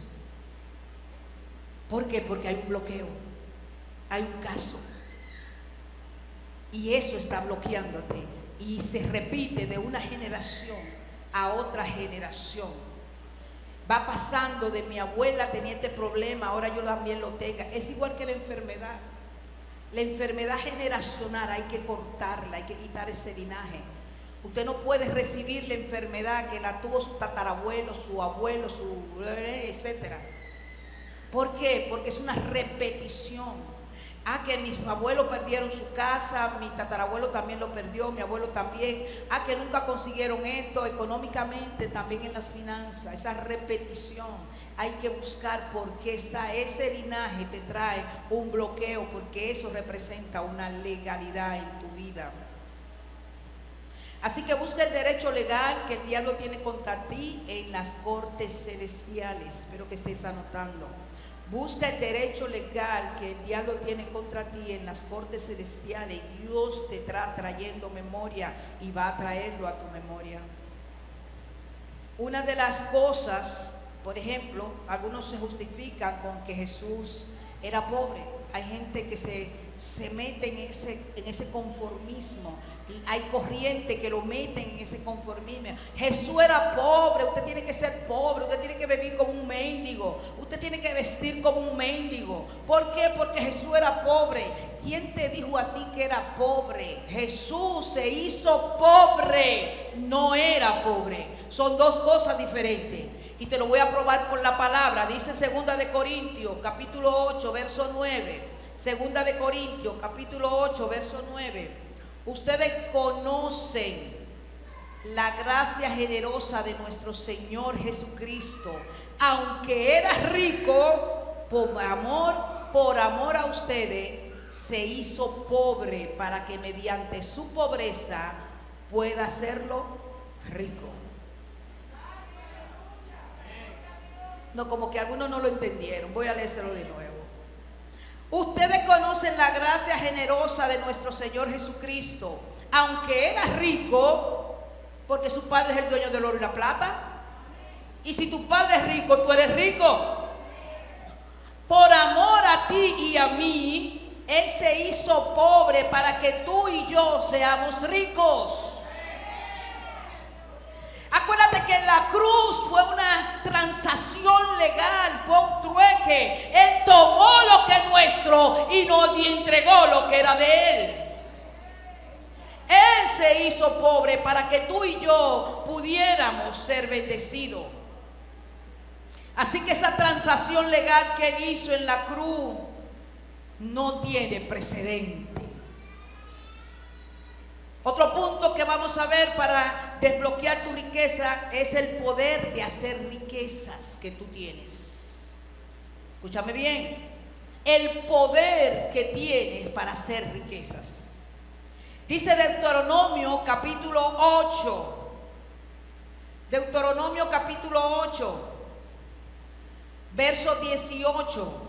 ¿Por qué? Porque hay un bloqueo, hay un caso. Y eso está bloqueándote. Y se repite de una generación a otra generación. Va pasando de mi abuela tenía este problema, ahora yo también lo tenga. Es igual que la enfermedad. La enfermedad generacional hay que cortarla, hay que quitar ese linaje. Usted no puede recibir la enfermedad que la tuvo su tatarabuelo, su abuelo, etcétera. ¿Por qué? Porque es una repetición. Que mis abuelos perdieron su casa, mi tatarabuelo también lo perdió, mi abuelo también. Que nunca consiguieron esto económicamente, también en las finanzas. Esa repetición, hay que buscar por qué está ese linaje, te trae un bloqueo, porque eso representa una legalidad en tu vida. Así que busca el derecho legal que el diablo tiene contra ti en las cortes celestiales. Espero que estés anotando. Busca el derecho legal que el diablo tiene contra ti en las cortes celestiales. Dios te está trayendo memoria y va a traerlo a tu memoria. Una de las cosas, por ejemplo, algunos se justifican con que Jesús era pobre. Hay gente que se mete en ese conformismo. Hay corrientes que lo meten en ese conformismo. Jesús era pobre, usted tiene que ser pobre, usted tiene que vivir como un mendigo, usted tiene que vestir como un mendigo. ¿Por qué? Porque Jesús era pobre. ¿Quién te dijo a ti que era pobre? Jesús se hizo pobre, no era pobre. Son dos cosas diferentes. Y te lo voy a probar con la palabra. Dice 2 de Corintios, capítulo 8, verso 9. 2 de Corintios, capítulo 8, verso 9. Ustedes conocen la gracia generosa de nuestro Señor Jesucristo. Aunque era rico, por amor a ustedes, se hizo pobre para que mediante su pobreza pueda hacerlo rico. No, como que algunos no lo entendieron. Voy a leérselo de nuevo. Ustedes conocen la gracia generosa de nuestro Señor Jesucristo. Aunque era rico, porque su padre es el dueño del oro y la plata. Y si tu padre es rico, tú eres rico. Por amor a ti y a mí, Él se hizo pobre para que tú y yo seamos ricos. Acuérdate que en la cruz fue una transacción legal, fue un trueque. Él tomó lo que es nuestro y nos entregó lo que era de Él. Él se hizo pobre para que tú y yo pudiéramos ser bendecidos. Así que esa transacción legal que Él hizo en la cruz no tiene precedente. Otro punto que vamos a ver para desbloquear tu riqueza es el poder de hacer riquezas que tú tienes. Escúchame bien, el poder que tienes para hacer riquezas. Dice Deuteronomio capítulo 8. Deuteronomio capítulo 8, verso 18.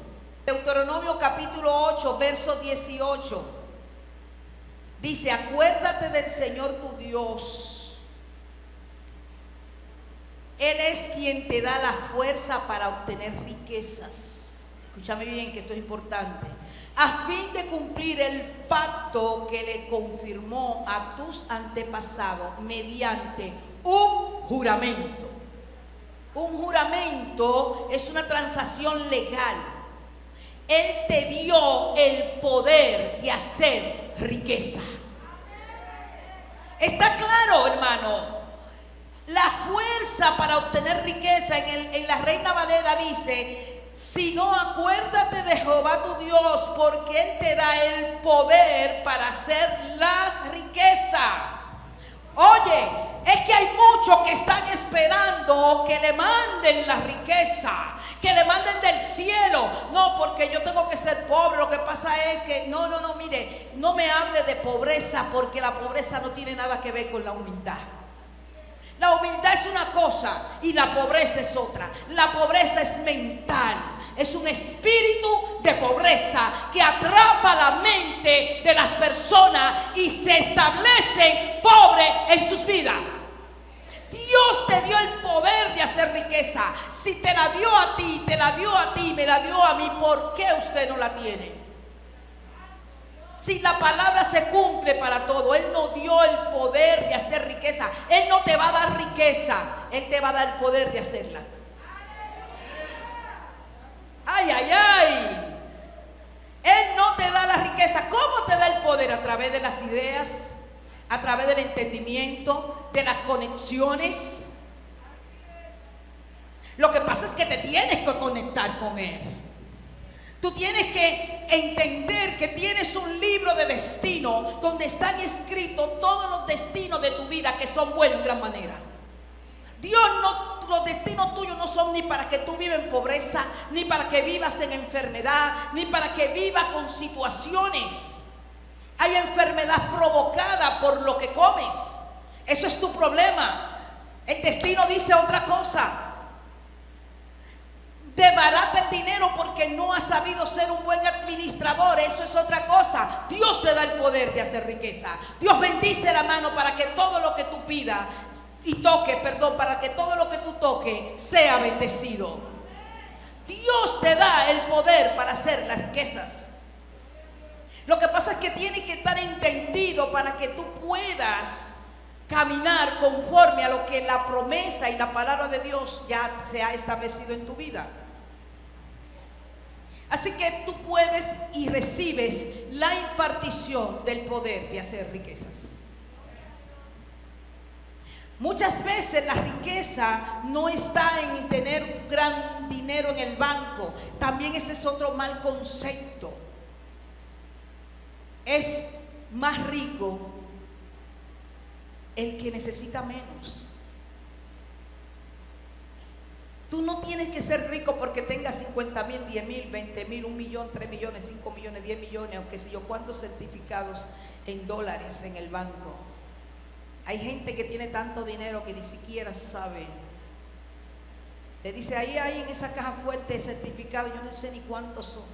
Deuteronomio capítulo 8, verso 18. Dice, acuérdate del Señor tu Dios. Él es quien te da la fuerza para obtener riquezas. Escúchame bien que esto es importante. A fin de cumplir el pacto que le confirmó a tus antepasados mediante un juramento. Un juramento es una transacción legal. Él te dio el poder de hacer riqueza. ¿Está claro, hermano? La fuerza para obtener riqueza en la Reina Valera dice, si no, acuérdate de Jehová tu Dios, porque Él te da el poder para hacer las riquezas. Oye, es que hay muchos que están esperando que le manden la riqueza, que le manden del cielo. No, porque yo tengo que ser pobre. Lo que pasa es que, no, mire, no me hable de pobreza, porque la pobreza no tiene nada que ver con la humildad. La humildad es una cosa y la pobreza es otra. La pobreza es mental. Es un espíritu de pobreza que atrapa la mente de las personas y se establecen pobres en sus vidas. Dios te dio el poder de hacer riqueza. Si te la dio a ti, te la dio a ti, me la dio a mí, ¿por qué usted no la tiene? Si la palabra se cumple para todo, Él nos dio el poder de hacer riqueza. Él no te va a dar riqueza, Él te va a dar el poder de hacerla. Ay, ay, ay. Él no te da la riqueza. ¿Cómo te da el poder? A través de las ideas, a través del entendimiento, de las conexiones. Lo que pasa es que te tienes que conectar con Él. Tú tienes que entender que tienes un libro de destino donde están escritos todos los destinos de tu vida que son buenos en gran manera. Los destinos tuyos no son ni para que tú vivas en pobreza, ni para que vivas en enfermedad, ni para que vivas con situaciones. Hay enfermedad provocada por lo que comes. Eso es tu problema. El destino dice otra cosa. Desbarata el dinero porque no has sabido ser un buen administrador. Eso es otra cosa. Dios te da el poder de hacer riqueza. Dios bendice la mano para que todo lo que tú pidas para que todo lo que tú toques sea bendecido. Dios te da el poder para hacer las riquezas. Lo que pasa es que tiene que estar entendido para que tú puedas caminar conforme a lo que la promesa y la palabra de Dios ya se ha establecido en tu vida. Así que tú puedes y recibes la impartición del poder de hacer riquezas. Muchas veces la riqueza no está en tener un gran dinero en el banco. También ese es otro mal concepto. Es más rico el que necesita menos. Tú no tienes que ser rico porque tengas 50,000, 10,000, 20,000, 1 millón, 3 millones, 5 millones, 10 millones, o qué sé yo, cuántos certificados en dólares en el banco. Hay gente que tiene tanto dinero que ni siquiera sabe. Te dice, ahí en esa caja fuerte de certificado, yo no sé ni cuántos son.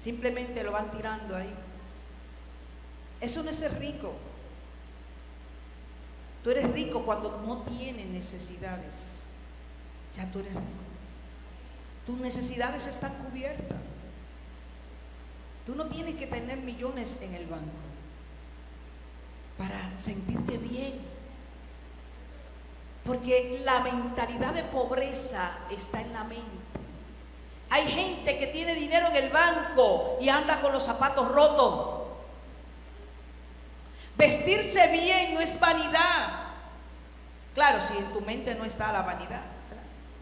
Simplemente lo van tirando ahí. Eso no es ser rico. Tú eres rico cuando no tienes necesidades. Ya tú eres rico. Tus necesidades están cubiertas. Tú no tienes que tener millones en el banco para sentirte bien. Porque la mentalidad de pobreza está en la mente. Hay gente que tiene dinero en el banco y anda con los zapatos rotos. Vestirse bien no es vanidad. Claro, si en tu mente no está la vanidad,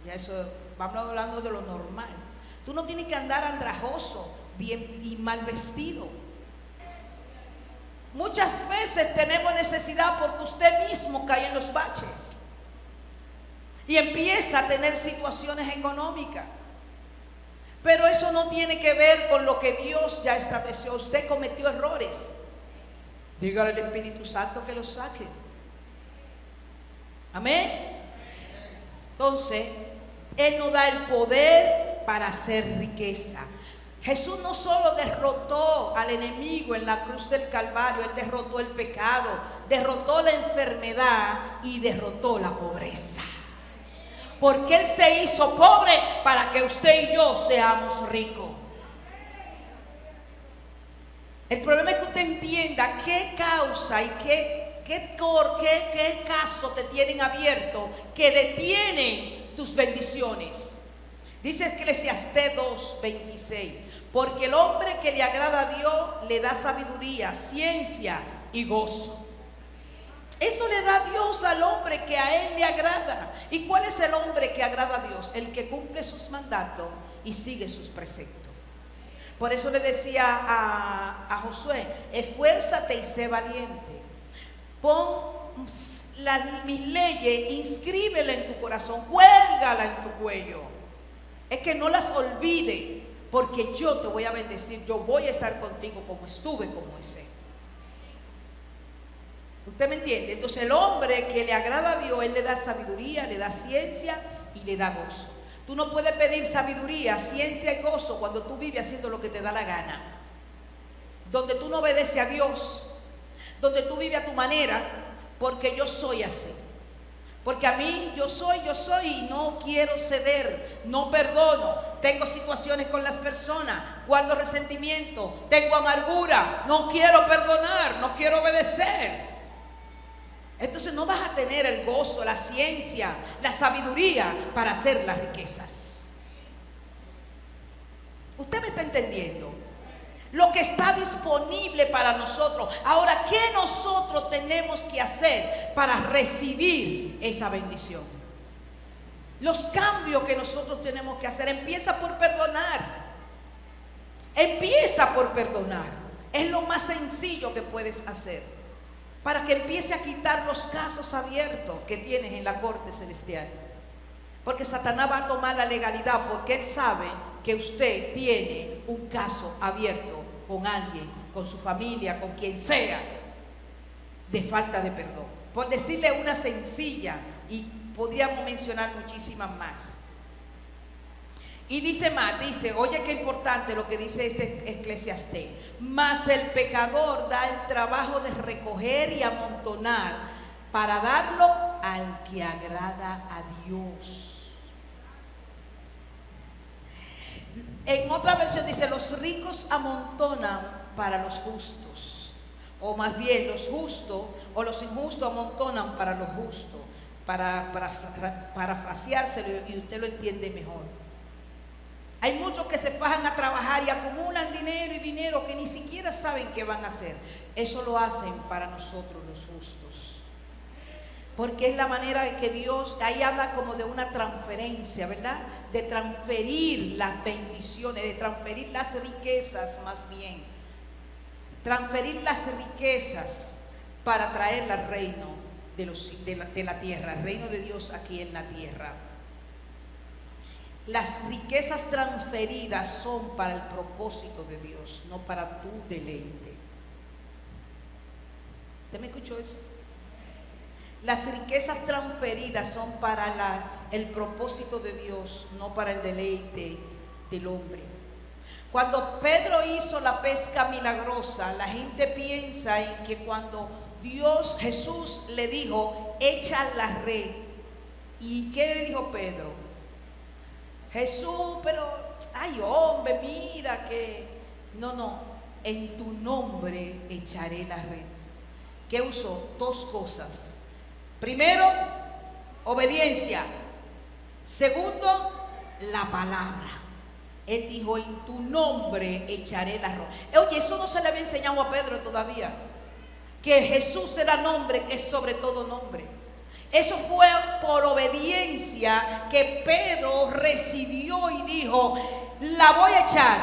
ya eso, vamos hablando de lo normal. Tú no tienes que andar andrajoso, bien y mal vestido. Muchas veces tenemos necesidad porque usted mismo cae en los baches y empieza a tener situaciones económicas. Pero eso no tiene que ver con lo que Dios ya estableció. Usted cometió errores. Dígale al Espíritu Santo que los saque. Amén. Entonces, Él nos da el poder para hacer riqueza. Jesús no solo derrotó al enemigo en la cruz del Calvario, Él derrotó el pecado, derrotó la enfermedad y derrotó la pobreza. Porque Él se hizo pobre para que usted y yo seamos ricos. El problema es que usted entienda qué causa y qué caso te tienen abierto que detienen tus bendiciones. Dice Eclesiastés 2:26. Porque el hombre que le agrada a Dios le da sabiduría, ciencia y gozo. Eso le da Dios al hombre que a Él le agrada. ¿Y cuál es el hombre que agrada a Dios? El que cumple sus mandatos y sigue sus preceptos. Por eso le decía a Josué, esfuérzate y sé valiente. Pon mis leyes, inscríbela en tu corazón, cuélgala en tu cuello. Es que no las olvides, porque yo te voy a bendecir, yo voy a estar contigo como estuve con Moisés. ¿Usted me entiende? Entonces el hombre que le agrada a Dios, Él le da sabiduría, le da ciencia y le da gozo. Tú no puedes pedir sabiduría, ciencia y gozo cuando tú vives haciendo lo que te da la gana. Donde tú no obedeces a Dios, donde tú vives a tu manera, porque yo soy así. Porque a mí yo soy y no quiero ceder, no perdono, tengo situaciones con las personas, guardo resentimiento, tengo amargura, no quiero perdonar, no quiero obedecer. Entonces no vas a tener el gozo, la ciencia, la sabiduría para hacer las riquezas. ¿Usted me está entendiendo? Lo que está disponible para nosotros. Ahora, ¿qué nosotros tenemos que hacer para recibir esa bendición? Los cambios que nosotros tenemos que hacer. Empieza por perdonar. Empieza por perdonar. Es lo más sencillo que puedes hacer para que empiece a quitar los casos abiertos que tienes en la corte celestial. Porque Satanás va a tomar la legalidad porque él sabe que usted tiene un caso abierto con alguien, con su familia, con quien sea, de falta de perdón. Por decirle una sencilla, y podríamos mencionar muchísimas más. Y dice más, dice, oye qué importante lo que dice este Eclesiastés. Mas el pecador da el trabajo de recoger y amontonar para darlo al que agrada a Dios. En otra versión dice, los ricos amontonan para los justos. O más bien, los justos o los injustos amontonan para los justos. Para parafraseárselo y usted lo entiende mejor. Hay muchos que se fajan a trabajar y acumulan dinero y dinero que ni siquiera saben qué van a hacer. Eso lo hacen para nosotros los justos. Porque es la manera de que Dios, ahí habla como de una transferencia, ¿verdad? De transferir las bendiciones, de transferir las riquezas más bien. Transferir las riquezas para traer al reino de la tierra, el reino de Dios aquí en la tierra. Las riquezas transferidas son para el propósito de Dios, no para tu deleite. ¿Usted me escuchó eso? Las riquezas transferidas son para el propósito de Dios, no para el deleite del hombre. Cuando Pedro hizo la pesca milagrosa, la gente piensa en que cuando Jesús le dijo, echa la red. ¿Y qué le dijo Pedro? Jesús, pero, ay hombre, mira que... No, en tu nombre echaré la red. ¿Qué usó? Dos cosas. Primero, obediencia. Segundo, la palabra. Él dijo, en tu nombre echaré la red. Oye, eso no se le había enseñado a Pedro todavía. Que Jesús era nombre, que es sobre todo nombre. Eso fue por obediencia que Pedro recibió y dijo, la voy a echar.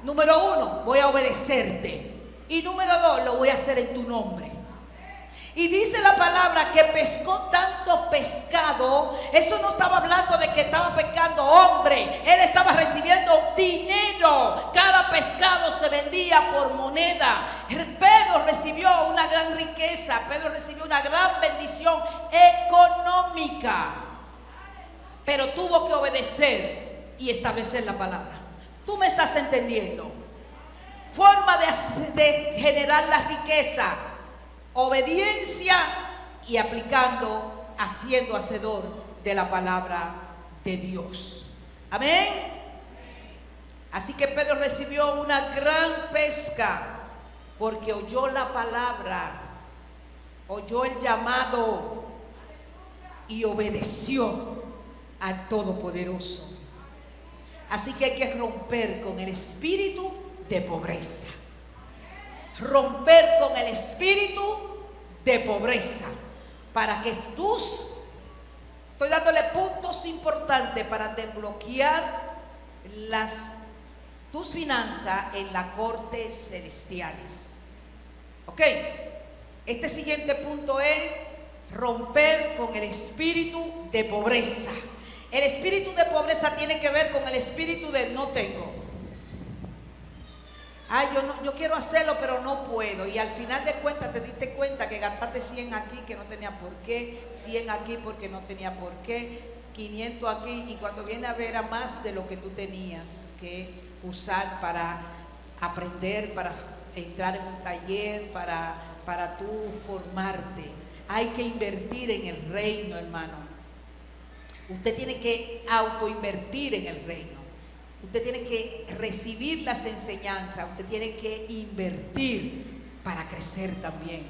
Número 1, voy a obedecerte. Y número 2, lo voy a hacer en tu nombre. Y dice la palabra que pescó tanto pescado. Eso no estaba hablando de que estaba pescando hombre. Él estaba recibiendo dinero. Cada pescado se vendía por moneda. Pedro recibió una gran riqueza. Pedro recibió una gran bendición económica. Pero tuvo que obedecer y establecer la palabra. ¿Tú me estás entendiendo? Forma de generar la riqueza. Obediencia y haciendo hacedor de la palabra de Dios. Amén. Así que Pedro recibió una gran pesca porque oyó la palabra, oyó el llamado y obedeció al Todopoderoso. Así que hay que romper con el espíritu de pobreza. Romper con el espíritu de pobreza para que estoy dándole puntos importantes para desbloquear tus finanzas en la corte celestiales. Ok, este siguiente punto es romper con el espíritu de pobreza. El espíritu de pobreza tiene que ver con el espíritu de no tengo. Yo quiero hacerlo, pero no puedo. Y al final de cuentas te diste cuenta que gastaste 100 aquí que no tenía por qué, 100 aquí porque no tenía por qué, 500 aquí, y cuando viene a ver a más de lo que tú tenías que usar para aprender, para entrar en un taller, para tú formarte. Hay que invertir en el reino, hermano. Usted tiene que autoinvertir en el reino. Usted tiene que recibir las enseñanzas, usted tiene que invertir para crecer también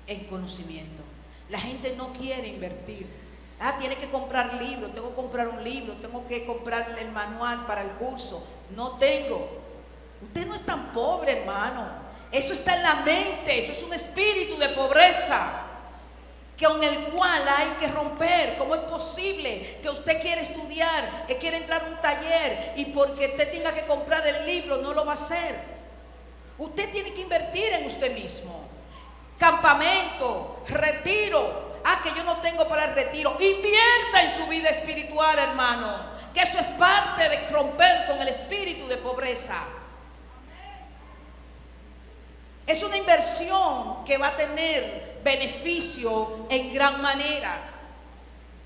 en conocimiento. La gente no quiere invertir. Tiene que comprar libros, tengo que comprar un libro, tengo que comprar el manual para el curso. No tengo. Usted no es tan pobre, hermano. Eso está en la mente, eso es un espíritu de pobreza. con el cual hay que romper. ¿Cómo es posible que usted quiere estudiar, que quiere entrar a un taller y porque usted tenga que comprar el libro no lo va a hacer? Usted tiene que invertir en usted mismo. Campamento, retiro. Que yo no tengo para el retiro. Invierta en su vida espiritual, hermano, que eso es parte de romper con el espíritu de pobreza. Es una inversión que va a tener beneficio en gran manera.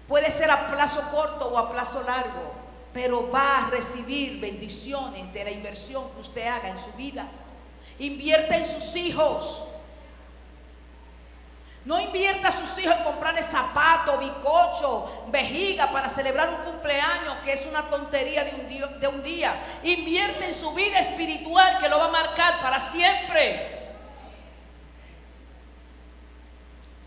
Puede ser a plazo corto o a plazo largo, pero va a recibir bendiciones de la inversión que usted haga en su vida. Invierta en sus hijos. No invierta a sus hijos en comprarle zapatos, bizcocho, vejiga para celebrar un cumpleaños, que es una tontería de un día. Invierte en su vida espiritual, que lo va a marcar para siempre.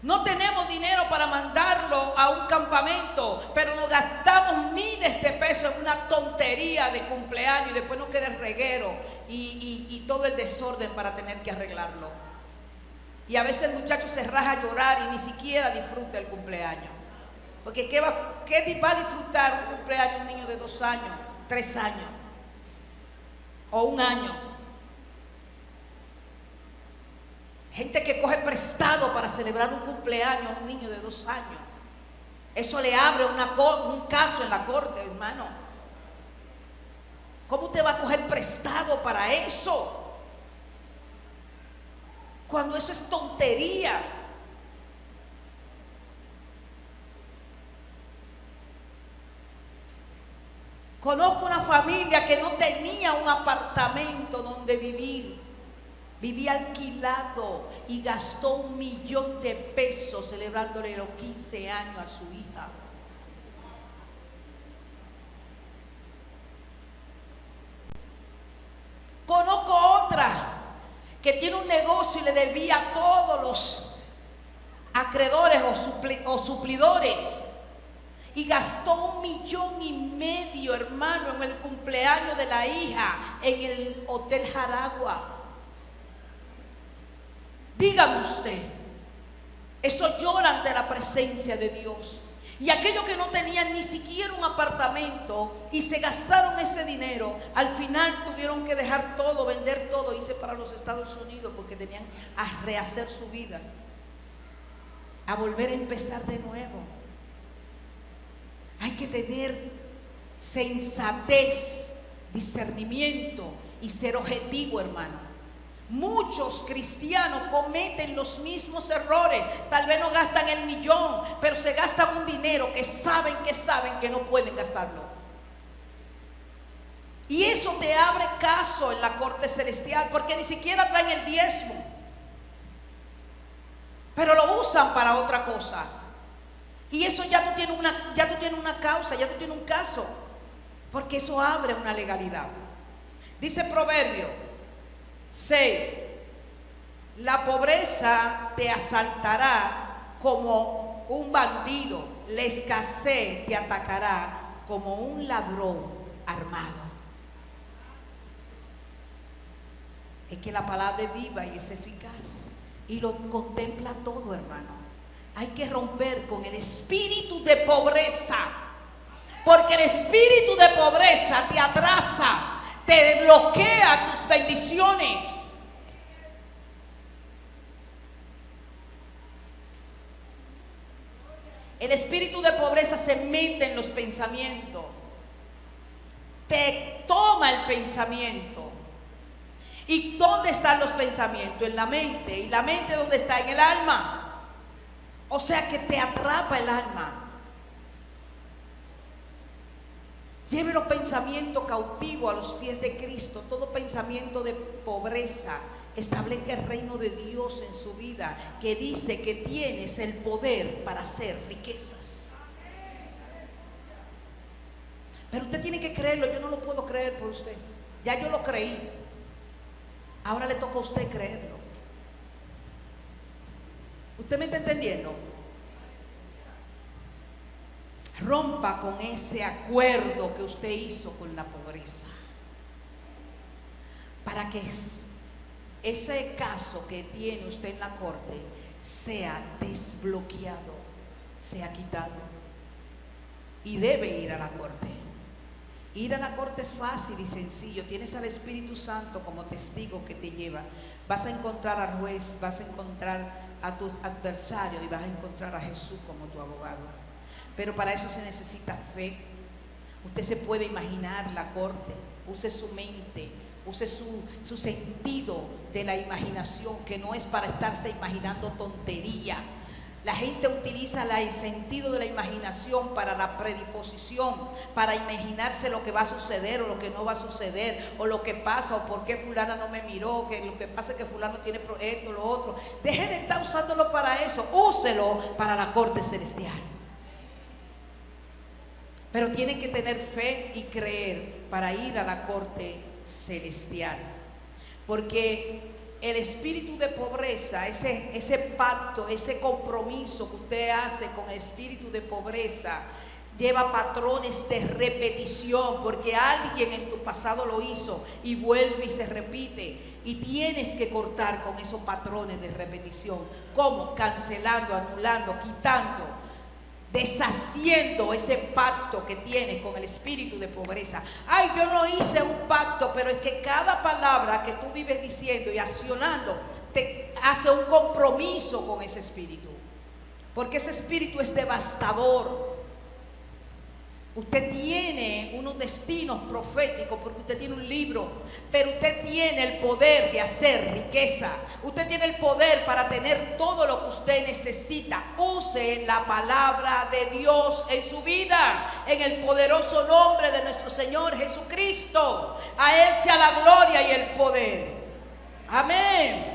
No tenemos dinero para mandarlo a un campamento, pero nos gastamos miles de pesos en una tontería de cumpleaños y después nos queda el reguero y todo el desorden para tener que arreglarlo. Y a veces el muchacho se raja a llorar y ni siquiera disfruta el cumpleaños. Porque ¿qué va a disfrutar un cumpleaños un niño de 2 años, 3 años o 1 año? Gente que coge prestado para celebrar un cumpleaños a un niño de 2 años. Eso le abre un caso en la corte, hermano. ¿Cómo usted va a coger prestado para eso? Cuando eso es tontería. Conozco una familia que no tenía un apartamento donde vivir. Vivía alquilado y gastó $1 millón de pesos celebrándole los 15 años a su hija. Conozco otra que tiene un negocio y le debía a todos los acreedores o suplidores y gastó $1,5 millones, hermano, en el cumpleaños de la hija en el Hotel Jaragua. Dígame usted, eso llora ante la presencia de Dios. Y aquellos que no tenían ni siquiera un apartamento y se gastaron ese dinero, al final tuvieron que dejar todo, vender todo, irse para los Estados Unidos porque tenían a rehacer su vida, a volver a empezar de nuevo. Hay que tener sensatez, discernimiento y ser objetivo, hermano. Muchos cristianos cometen los mismos errores. Tal vez no gastan el 1 millón, pero se gastan un dinero que saben que no pueden gastarlo. Y eso te abre caso en la corte celestial, porque ni siquiera traen el diezmo, pero lo usan para otra cosa. Y eso ya no tiene una causa, ya no tiene un caso, porque eso abre una legalidad. Dice Proverbio 6: la pobreza te asaltará como un bandido, la escasez te atacará como un ladrón armado. Es que la palabra es viva y es eficaz y lo contempla todo, hermano. Hay que romper con el espíritu de pobreza, porque el espíritu de pobreza te atrasa, te bloquea tus bendiciones. El espíritu de pobreza se mete en los pensamientos, te toma el pensamiento. ¿Y dónde están los pensamientos? En la mente. ¿Y la mente dónde está? En el alma. O sea que te atrapa el alma. Lleve los pensamientos cautivos a los pies de Cristo. Todo pensamiento de pobreza. Establezca el reino de Dios en su vida, que dice que tienes el poder para hacer riquezas. Pero usted tiene que creerlo. Yo no lo puedo creer por usted. Ya yo lo creí. Ahora le toca a usted creerlo. ¿Usted me está entendiendo? Rompa con ese acuerdo que usted hizo con la pobreza, para que ese caso que tiene usted en la corte sea desbloqueado, sea quitado. Y debe ir a la corte. Ir a la corte es fácil y sencillo. Tienes al Espíritu Santo como testigo que te lleva. Vas a encontrar al juez, vas a encontrar a tus adversarios y vas a encontrar a Jesús como tu abogado. Pero para eso se necesita fe. Usted se puede imaginar la corte. Use su mente, use su sentido de la imaginación, que no es para estarse imaginando tontería. La gente utiliza el sentido de la imaginación para la predisposición, para imaginarse lo que va a suceder o lo que no va a suceder, o lo que pasa, o por qué fulana no me miró, que lo que pasa es que fulano tiene esto, lo otro. Deje de estar usándolo para eso, úselo para la corte celestial. Pero tiene que tener fe y creer para ir a la corte celestial. Porque el espíritu de pobreza, ese pacto, ese compromiso que usted hace con el espíritu de pobreza, lleva patrones de repetición, porque alguien en tu pasado lo hizo y vuelve y se repite. Y tienes que cortar con esos patrones de repetición. ¿Cómo? Cancelando, anulando, quitando, deshaciendo ese pacto que tienes con el espíritu de pobreza. Ay, yo no hice un pacto, pero es que cada palabra que tú vives diciendo y accionando te hace un compromiso con ese espíritu, porque ese espíritu es devastador. Usted tiene unos destinos proféticos porque usted tiene un libro, pero usted tiene el poder de hacer riqueza. Usted tiene el poder para tener todo lo que usted necesita. Use la palabra de Dios en su vida, en el poderoso nombre de nuestro Señor Jesucristo. A Él sea la gloria y el poder. Amén.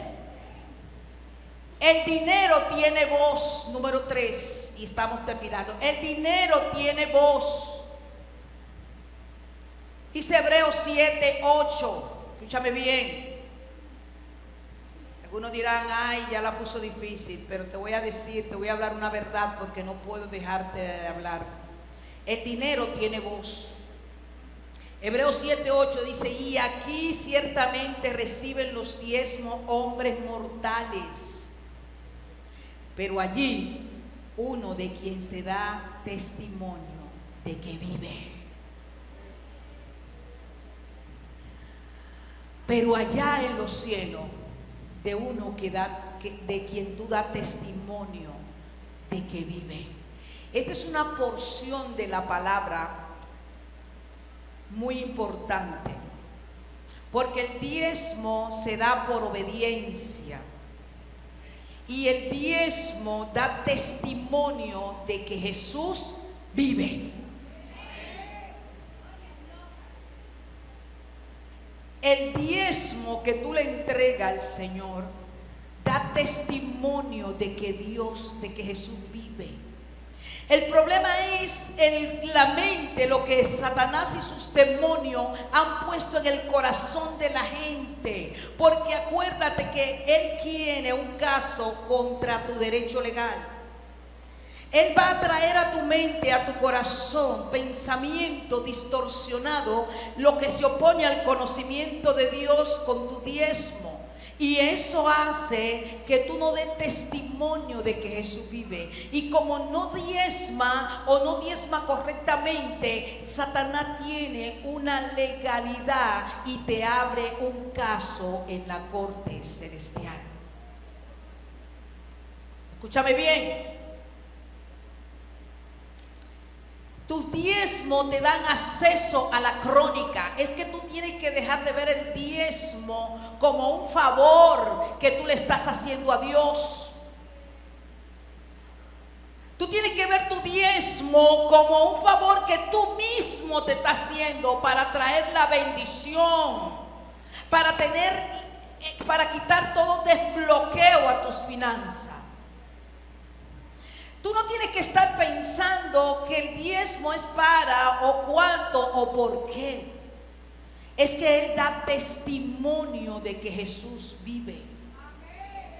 El dinero tiene voz, número 3, y estamos terminando. El dinero tiene voz. Dice Hebreos 7:8. Escúchame bien. Algunos dirán, ay, ya la puso difícil, pero te voy a decir, te voy a hablar una verdad porque no puedo dejarte de hablar. El dinero tiene voz. Hebreos 7:8 dice, y aquí ciertamente reciben los diezmos hombres mortales, pero allí uno de quien se da testimonio de que vive. Pero allá en los cielos, de uno de quien tú das testimonio de que vive. Esta es una porción de la palabra muy importante, porque el diezmo se da por obediencia. Y el diezmo da testimonio de que Jesús vive. El diezmo que tú le entregas al Señor da testimonio de que Jesús vive. El problema es la mente, lo que Satanás y sus demonios han puesto en el corazón de la gente. Porque acuérdate que Él tiene un caso contra tu derecho legal. Él va a traer a tu mente, a tu corazón, pensamiento distorsionado, lo que se opone al conocimiento de Dios con tu diezmo. Y eso hace que tú no des testimonio de que Jesús vive. Y como no diezma o no diezma correctamente, Satanás tiene una legalidad y te abre un caso en la corte celestial. Escúchame bien. Tus diezmos te dan acceso a la crónica. Es que tú tienes que dejar de ver el diezmo como un favor que tú le estás haciendo a Dios. Tú tienes que ver tu diezmo como un favor que tú mismo te estás haciendo para traer la bendición, para quitar todo desbloqueo a tus finanzas. Tú no tienes que estar pensando que el diezmo es para, o cuánto, o por qué. Es que Él da testimonio de que Jesús vive.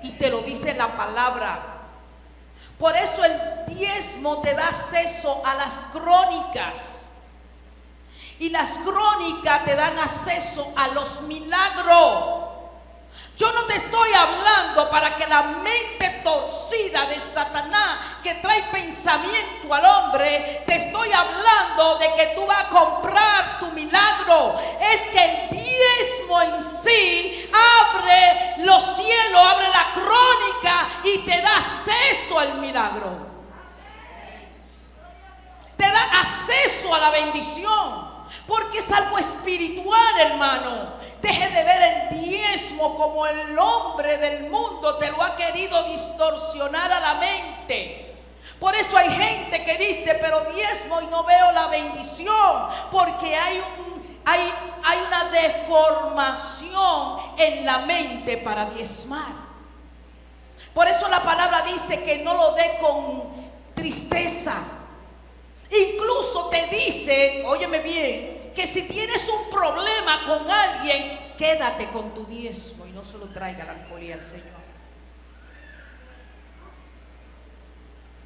Y te lo dice la palabra. Por eso el diezmo te da acceso a las crónicas. Y las crónicas te dan acceso a los milagros. Yo no te estoy hablando para que la mente torcida torcida de Satanás que trae pensamiento al hombre. Te estoy hablando de que tú vas a comprar tu milagro. Es que el diezmo en sí abre los cielos, abre la crónica y te da acceso al milagro. Te da acceso a la bendición. Porque es algo espiritual, hermano. Deje de ver el diezmo como el hombre del mundo te lo ha querido distorsionar a la mente. Por eso hay gente que dice, pero diezmo y no veo la bendición. Porque hay una deformación en la mente para diezmar. Por eso la palabra dice que no lo dé con tristeza. Incluso te dice, óyeme bien, que si tienes un problema con alguien, quédate con tu diezmo y no se lo traiga la alfolía al Señor.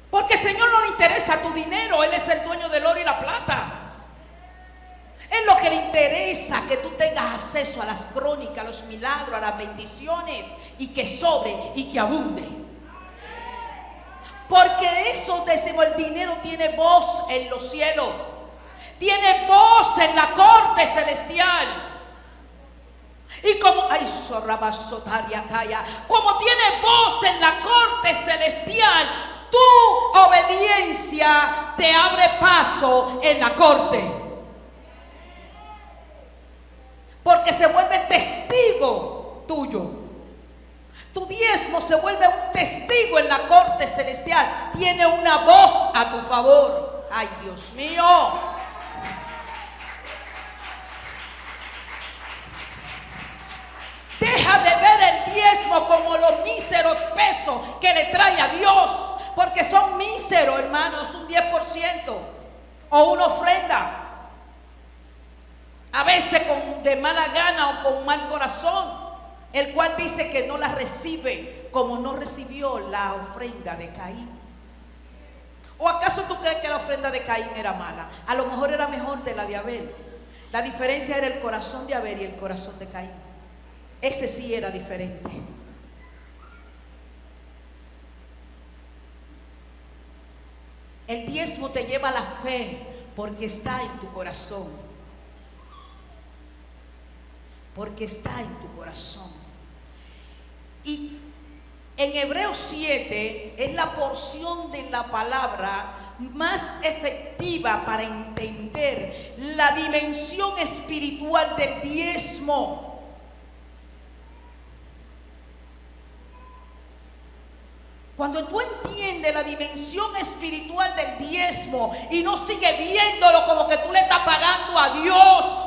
Porque al Señor no le interesa tu dinero, Él es el dueño del oro y la plata. Es lo que le interesa, que tú tengas acceso a las crónicas, a los milagros, a las bendiciones, y que sobre y que abunde. Porque eso decimos, el dinero tiene voz en los cielos, tiene voz en la corte celestial. Y como como tiene voz en la corte celestial, tu obediencia te abre paso en la corte. Porque se vuelve testigo tuyo. Tu diezmo se vuelve un testigo en la corte celestial. Tiene una voz a tu favor. Ay, Dios mío. Deja de ver el diezmo como los míseros pesos que le trae a Dios. Porque son míseros, hermanos, un 10% o una ofrenda. A veces de mala gana o con mal corazón. El cual dice que no la recibe como no recibió la ofrenda de Caín. ¿O acaso tú crees que la ofrenda de Caín era mala? A lo mejor era mejor de la de Abel. La diferencia era el corazón de Abel y el corazón de Caín. Ese sí era diferente. El diezmo te lleva a la fe porque está en tu corazón. Porque está en tu corazón. Y en Hebreos 7 es la porción de la palabra más efectiva para entender la dimensión espiritual del diezmo. Cuando tú entiendes la dimensión espiritual del diezmo y no sigues viéndolo como que tú le estás pagando a Dios,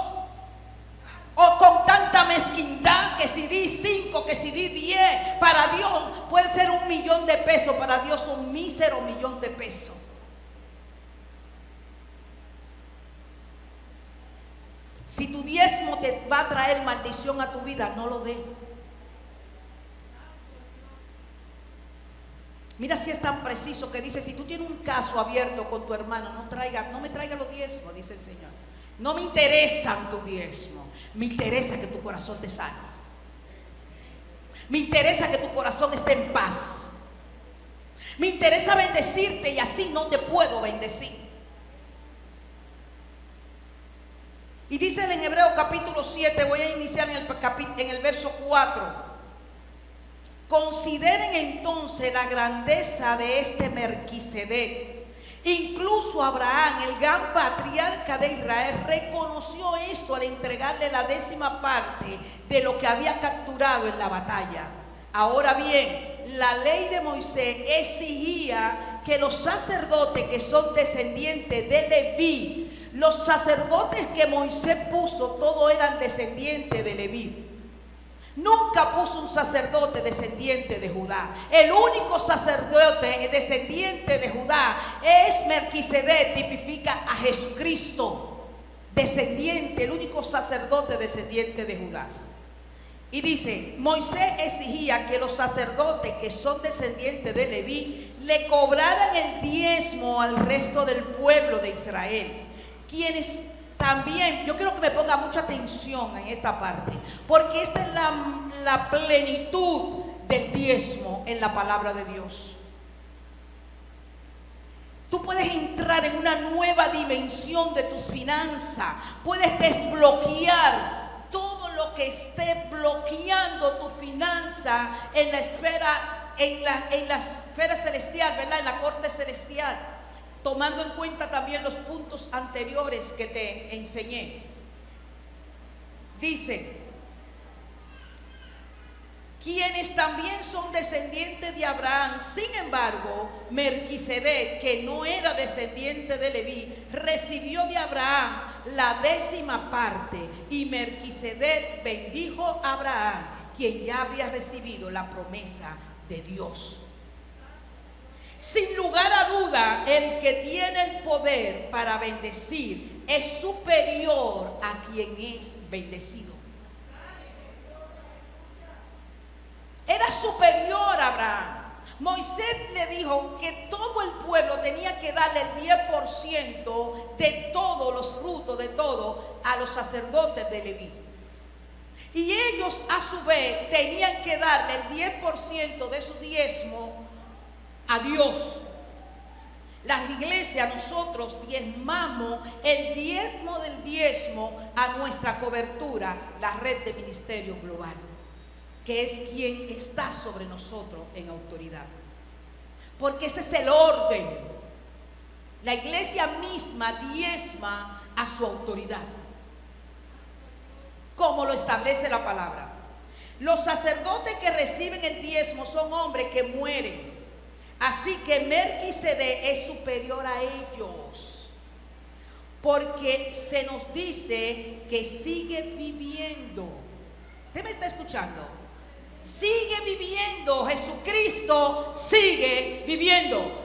o con tanta mezquindad, que si di 5, que si di 10, para Dios puede ser 1.000.000 de pesos, para Dios un mísero 1.000.000 de pesos. Si tu diezmo te va a traer maldición a tu vida, no lo dé. Mira si es tan preciso que dice, si tú tienes un caso abierto con tu hermano, no me traiga los diezmos, dice el Señor. No me interesan tus diezmos. Me interesa que tu corazón te sane. Me interesa que tu corazón esté en paz. Me interesa bendecirte y así no te puedo bendecir. Y dice en Hebreos capítulo 7, voy a iniciar en el verso 4. Consideren entonces la grandeza de este Melquisedec. Incluso Abraham, el gran patriarca de Israel, reconoció esto al entregarle la 10ª parte de lo que había capturado en la batalla. Ahora bien, la ley de Moisés exigía que los sacerdotes que son descendientes de Leví, los sacerdotes que Moisés puso, todos eran descendientes de Leví. Nunca puso un sacerdote descendiente de Judá. El único sacerdote descendiente de Judá es Melquisedec, tipifica a Jesucristo, descendiente, el único sacerdote descendiente de Judá. Y dice, Moisés exigía que los sacerdotes que son descendientes de Leví le cobraran el diezmo al resto del pueblo de Israel, quienes también, yo quiero que me ponga mucha atención en esta parte, porque esta es la plenitud del diezmo en la palabra de Dios. Tú puedes entrar en una nueva dimensión de tus finanzas. Puedes desbloquear todo lo que esté bloqueando tu finanza en la esfera, en la esfera celestial, ¿verdad? En la corte celestial. Tomando en cuenta también los puntos anteriores que te enseñé. Dice, quienes también son descendientes de Abraham. Sin embargo, Melquisedec, que no era descendiente de Leví, recibió de Abraham la 10ª parte, y Melquisedec bendijo a Abraham, quien ya había recibido la promesa de Dios. Sin lugar a duda, el que tiene el poder para bendecir es superior a quien es bendecido. Era superior a Abraham. Moisés le dijo que todo el pueblo tenía que darle el 10% de todos los frutos, de todo, a los sacerdotes de Leví. Y ellos a su vez tenían que darle el 10% de su diezmo a Dios. Las iglesias, nosotros diezmamos el diezmo del diezmo a nuestra cobertura, la red de ministerio global, que es quien está sobre nosotros en autoridad. Porque ese es el orden. La iglesia misma diezma a su autoridad, como lo establece la palabra. Los sacerdotes que reciben el diezmo son hombres que mueren. Así que Melquisedec es superior a ellos, porque se nos dice que sigue viviendo. ¿Usted me está escuchando? Sigue viviendo. Jesucristo sigue viviendo.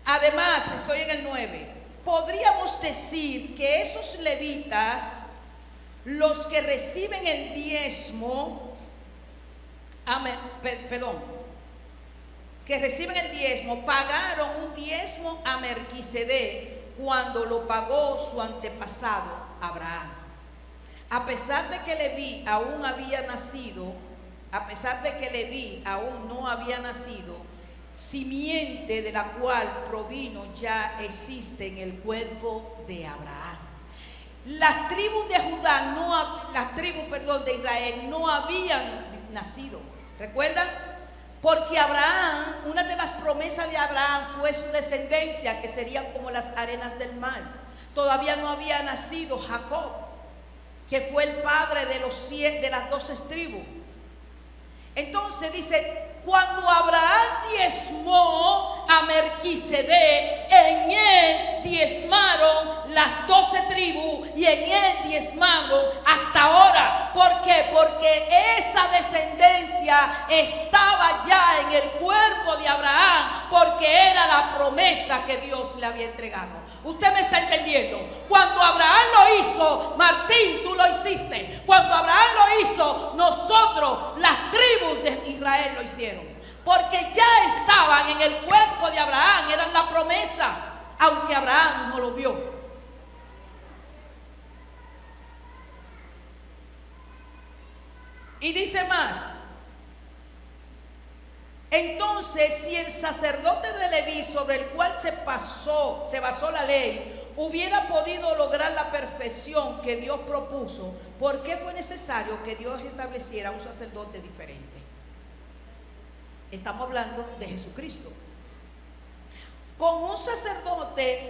Además, estoy en el 9. Podríamos decir que esos levitas, los que reciben el diezmo, que reciben el diezmo, pagaron un diezmo a Melquisedec cuando lo pagó su antepasado Abraham. A pesar de que Leví aún no había nacido, simiente de la cual provino ya existe en el cuerpo de Abraham. Las tribus de de Israel no habían nacido. ¿Recuerdan? Porque Abraham, una de las promesas de Abraham fue su descendencia, que serían como las arenas del mar. Todavía no había nacido Jacob, que fue el padre de las 12 tribus. Entonces dice, cuando Abraham diezmó a Melquisedec, en él diezmaron las 12 tribus y en él diezmaron hasta ahora. ¿Por qué? Porque esa descendencia estaba ya en el cuerpo de Abraham, porque era la promesa que Dios le había entregado. ¿Usted me está entendiendo? Cuando Abraham lo hizo, Martín, tú lo hiciste. Cuando Abraham lo hizo, nosotros, las tribus de Israel lo hicieron. Porque ya estaban en el cuerpo de Abraham, eran la promesa, aunque Abraham no lo vio. Y dice más. Entonces, si el sacerdote de Leví, sobre el cual se basó la ley, hubiera podido lograr la perfección que Dios propuso, ¿por qué fue necesario que Dios estableciera un sacerdote diferente? Estamos hablando de Jesucristo. Con un sacerdote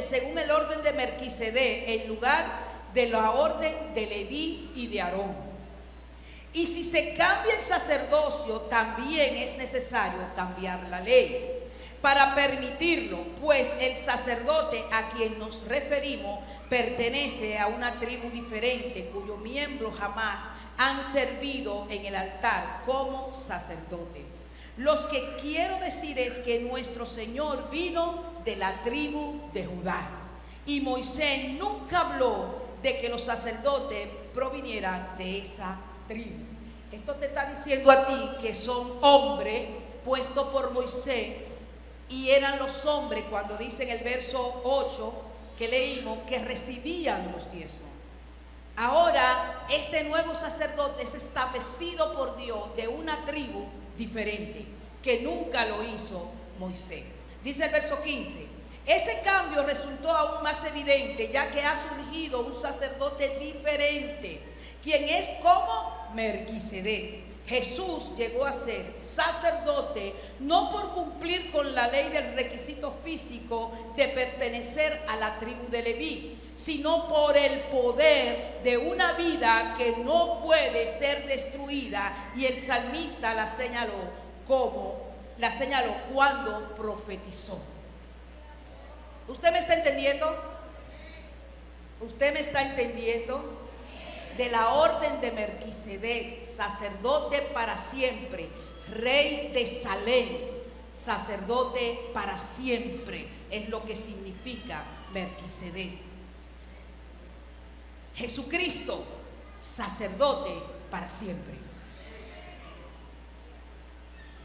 según el orden de Melquisedec, en lugar de la orden de Leví y de Aarón. Y si se cambia el sacerdocio, también es necesario cambiar la ley para permitirlo, pues el sacerdote a quien nos referimos pertenece a una tribu diferente, cuyos miembros jamás han servido en el altar como sacerdote. Lo que quiero decir es que nuestro Señor vino de la tribu de Judá, y Moisés nunca habló de que los sacerdotes provinieran de esa tribu. Esto te está diciendo a ti que son hombres puestos por Moisés, y eran los hombres, cuando dice en el verso 8 que leímos, que recibían los diezmos. Ahora este nuevo sacerdote es establecido por Dios de una tribu diferente, que nunca lo hizo Moisés. Dice el verso 15: ese cambio resultó aún más evidente, ya que ha surgido un sacerdote diferente, quien es como Melquisedec. Jesús llegó a ser sacerdote no por cumplir con la ley del requisito físico de pertenecer a la tribu de Leví, sino por el poder de una vida que no puede ser destruida. Y el salmista la señaló cuando profetizó. ¿Usted me está entendiendo? ¿Usted me está entendiendo? De la orden de Melquisedec, sacerdote para siempre, rey de Salem, sacerdote para siempre, es lo que significa Melquisedec. Jesucristo, sacerdote para siempre.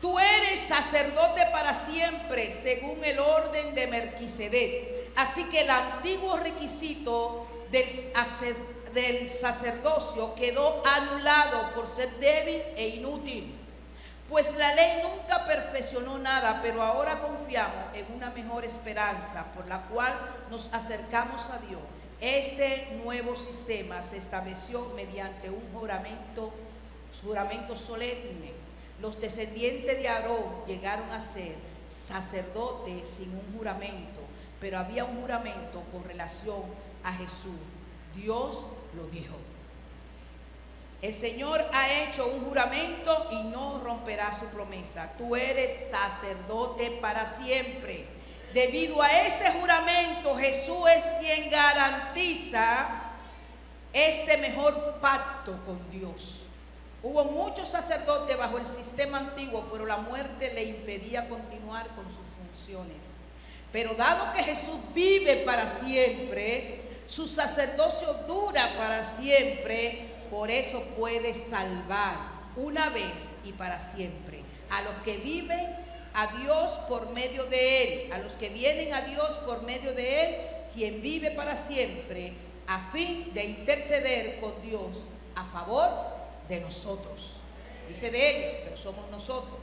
Tú eres sacerdote para siempre según el orden de Melquisedec. Así que el antiguo requisito del sacerdocio quedó anulado por ser débil e inútil. Pues la ley nunca perfeccionó nada, pero ahora confiamos en una mejor esperanza por la cual nos acercamos a Dios. Este nuevo sistema se estableció mediante un juramento solemne. Los descendientes de Aarón llegaron a ser sacerdotes sin un juramento, pero había un juramento con relación a Jesús. Dios lo dijo. El Señor ha hecho un juramento y no romperá su promesa. Tú eres sacerdote para siempre. Debido a ese juramento, Jesús es quien garantiza este mejor pacto con Dios. Hubo muchos sacerdotes bajo el sistema antiguo, pero la muerte le impedía continuar con sus funciones. Pero dado que Jesús vive para siempre, su sacerdocio dura para siempre, por eso puede salvar una vez y para siempre a los que viven a Dios por medio de Él, a los que vienen a Dios por medio de Él, quien vive para siempre, a fin de interceder con Dios a favor de nosotros. Dice de ellos, pero somos nosotros.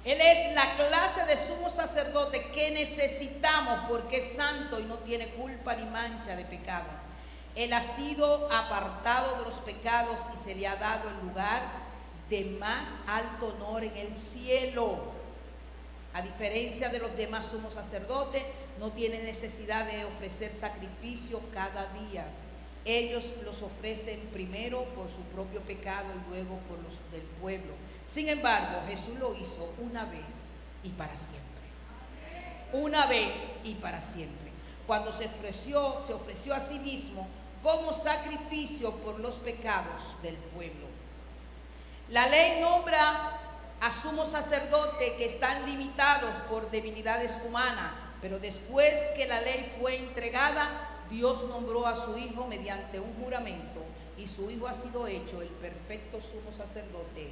Él es la clase de sumo sacerdote que necesitamos porque es santo y no tiene culpa ni mancha de pecado. Él ha sido apartado de los pecados y se le ha dado el lugar de más alto honor en el cielo. A diferencia de los demás sumos sacerdotes, no tiene necesidad de ofrecer sacrificio cada día. Ellos los ofrecen primero por su propio pecado y luego por los del pueblo. Sin embargo, Jesús lo hizo una vez y para siempre. Una vez y para siempre. Cuando se ofreció a sí mismo como sacrificio por los pecados del pueblo. La ley nombra a sumos sacerdotes que están limitados por debilidades humanas, pero después que la ley fue entregada, Dios nombró a su Hijo mediante un juramento y su Hijo ha sido hecho el perfecto sumo sacerdote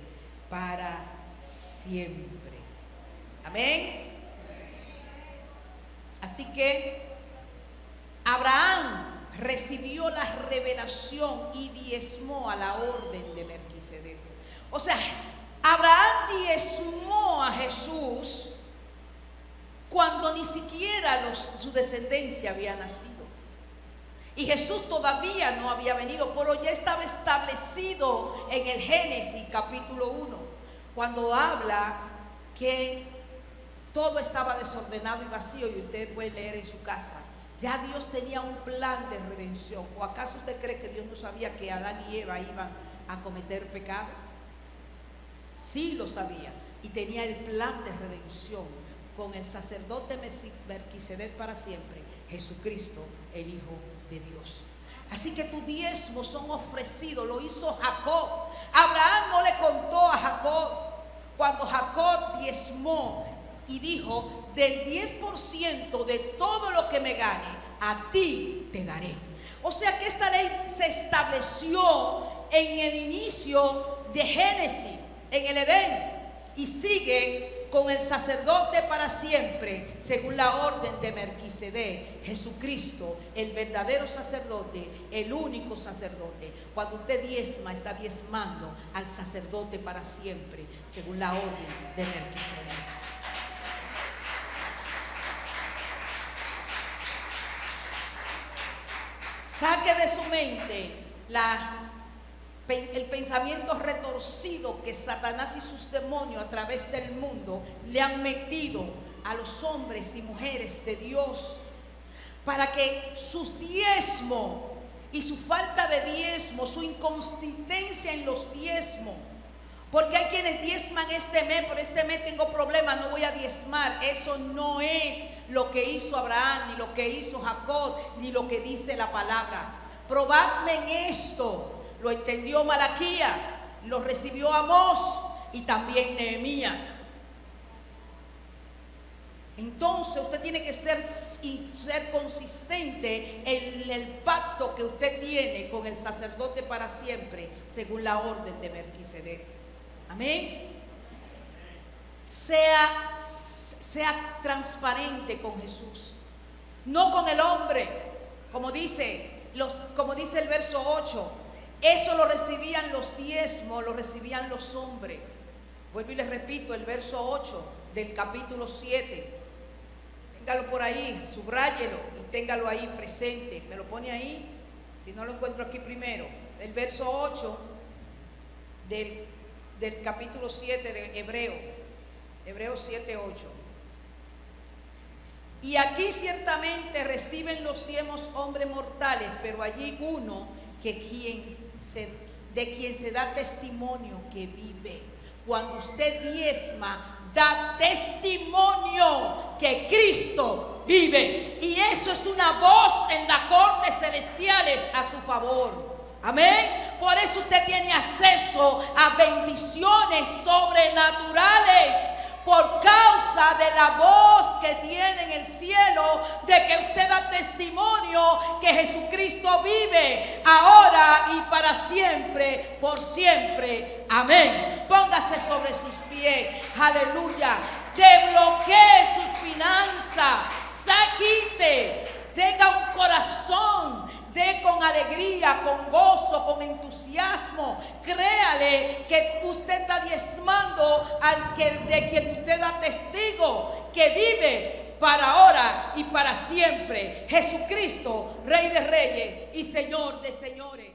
para siempre. Amén. Así que Abraham recibió la revelación y diezmó a la orden de Melquisedec. O sea, Abraham diezmó a Jesús cuando ni siquiera su descendencia había nacido. Y Jesús todavía no había venido, pero ya estaba establecido en el Génesis capítulo 1, cuando habla que todo estaba desordenado y vacío, y usted puede leer en su casa. Ya Dios tenía un plan de redención. ¿O acaso usted cree que Dios no sabía que Adán y Eva iban a cometer pecado? Sí lo sabía, y tenía el plan de redención con el sacerdote Melquisedec para siempre, Jesucristo, el Hijo de Dios. Así que tus diezmos son ofrecidos, lo hizo Jacob. Abraham no le contó a Jacob cuando Jacob diezmó y dijo: del 10% de todo lo que me gane, a ti te daré. O sea que esta ley se estableció en el inicio de Génesis, en el Edén, y sigue con el sacerdote para siempre, según la orden de Melquisedec. Jesucristo, el verdadero sacerdote, el único sacerdote. Cuando usted diezma, está diezmando al sacerdote para siempre, según la orden de Melquisedec. Saque de su mente el pensamiento retorcido que Satanás y sus demonios a través del mundo le han metido a los hombres y mujeres de Dios, para que sus diezmos y su falta de diezmo, su inconsistencia en los diezmos, porque hay quienes diezman este mes, por este mes tengo problemas, no voy a diezmar. Eso no es lo que hizo Abraham, ni lo que hizo Jacob, ni lo que dice la palabra. Probadme en esto. Lo entendió Malaquías, lo recibió Amós y también Nehemías. Entonces usted tiene que ser consistente en el pacto que usted tiene con el sacerdote para siempre, según la orden de Melquisedec. Amén. Sea transparente con Jesús, no con el hombre, como dice el verso 8. Eso lo recibían los diezmos, lo recibían los hombres. Vuelvo y les repito el verso 8 del capítulo 7. Téngalo por ahí, subráyelo y téngalo ahí presente. Me lo pone ahí, si no lo encuentro aquí primero. El verso 8 del capítulo 7 de Hebreos 7, 8. Y aquí ciertamente reciben los diezmos hombres mortales, pero allí uno de quien se da testimonio que vive. Cuando usted diezma, da testimonio que Cristo vive. Y eso es una voz en las cortes celestiales a su favor. Amén. Por eso usted tiene acceso a bendiciones sobrenaturales, por causa de la voz que tiene en el cielo, de que usted da testimonio que Jesucristo vive ahora y para siempre, por siempre. Amén. Póngase sobre sus pies. Aleluya. Desbloquee sus finanzas. Quite. Tenga un corazón. Dé con alegría, con gozo, con entusiasmo. Créale que usted está diezmando de quien usted da testigo, que vive para ahora y para siempre. Jesucristo, Rey de Reyes y Señor de Señores.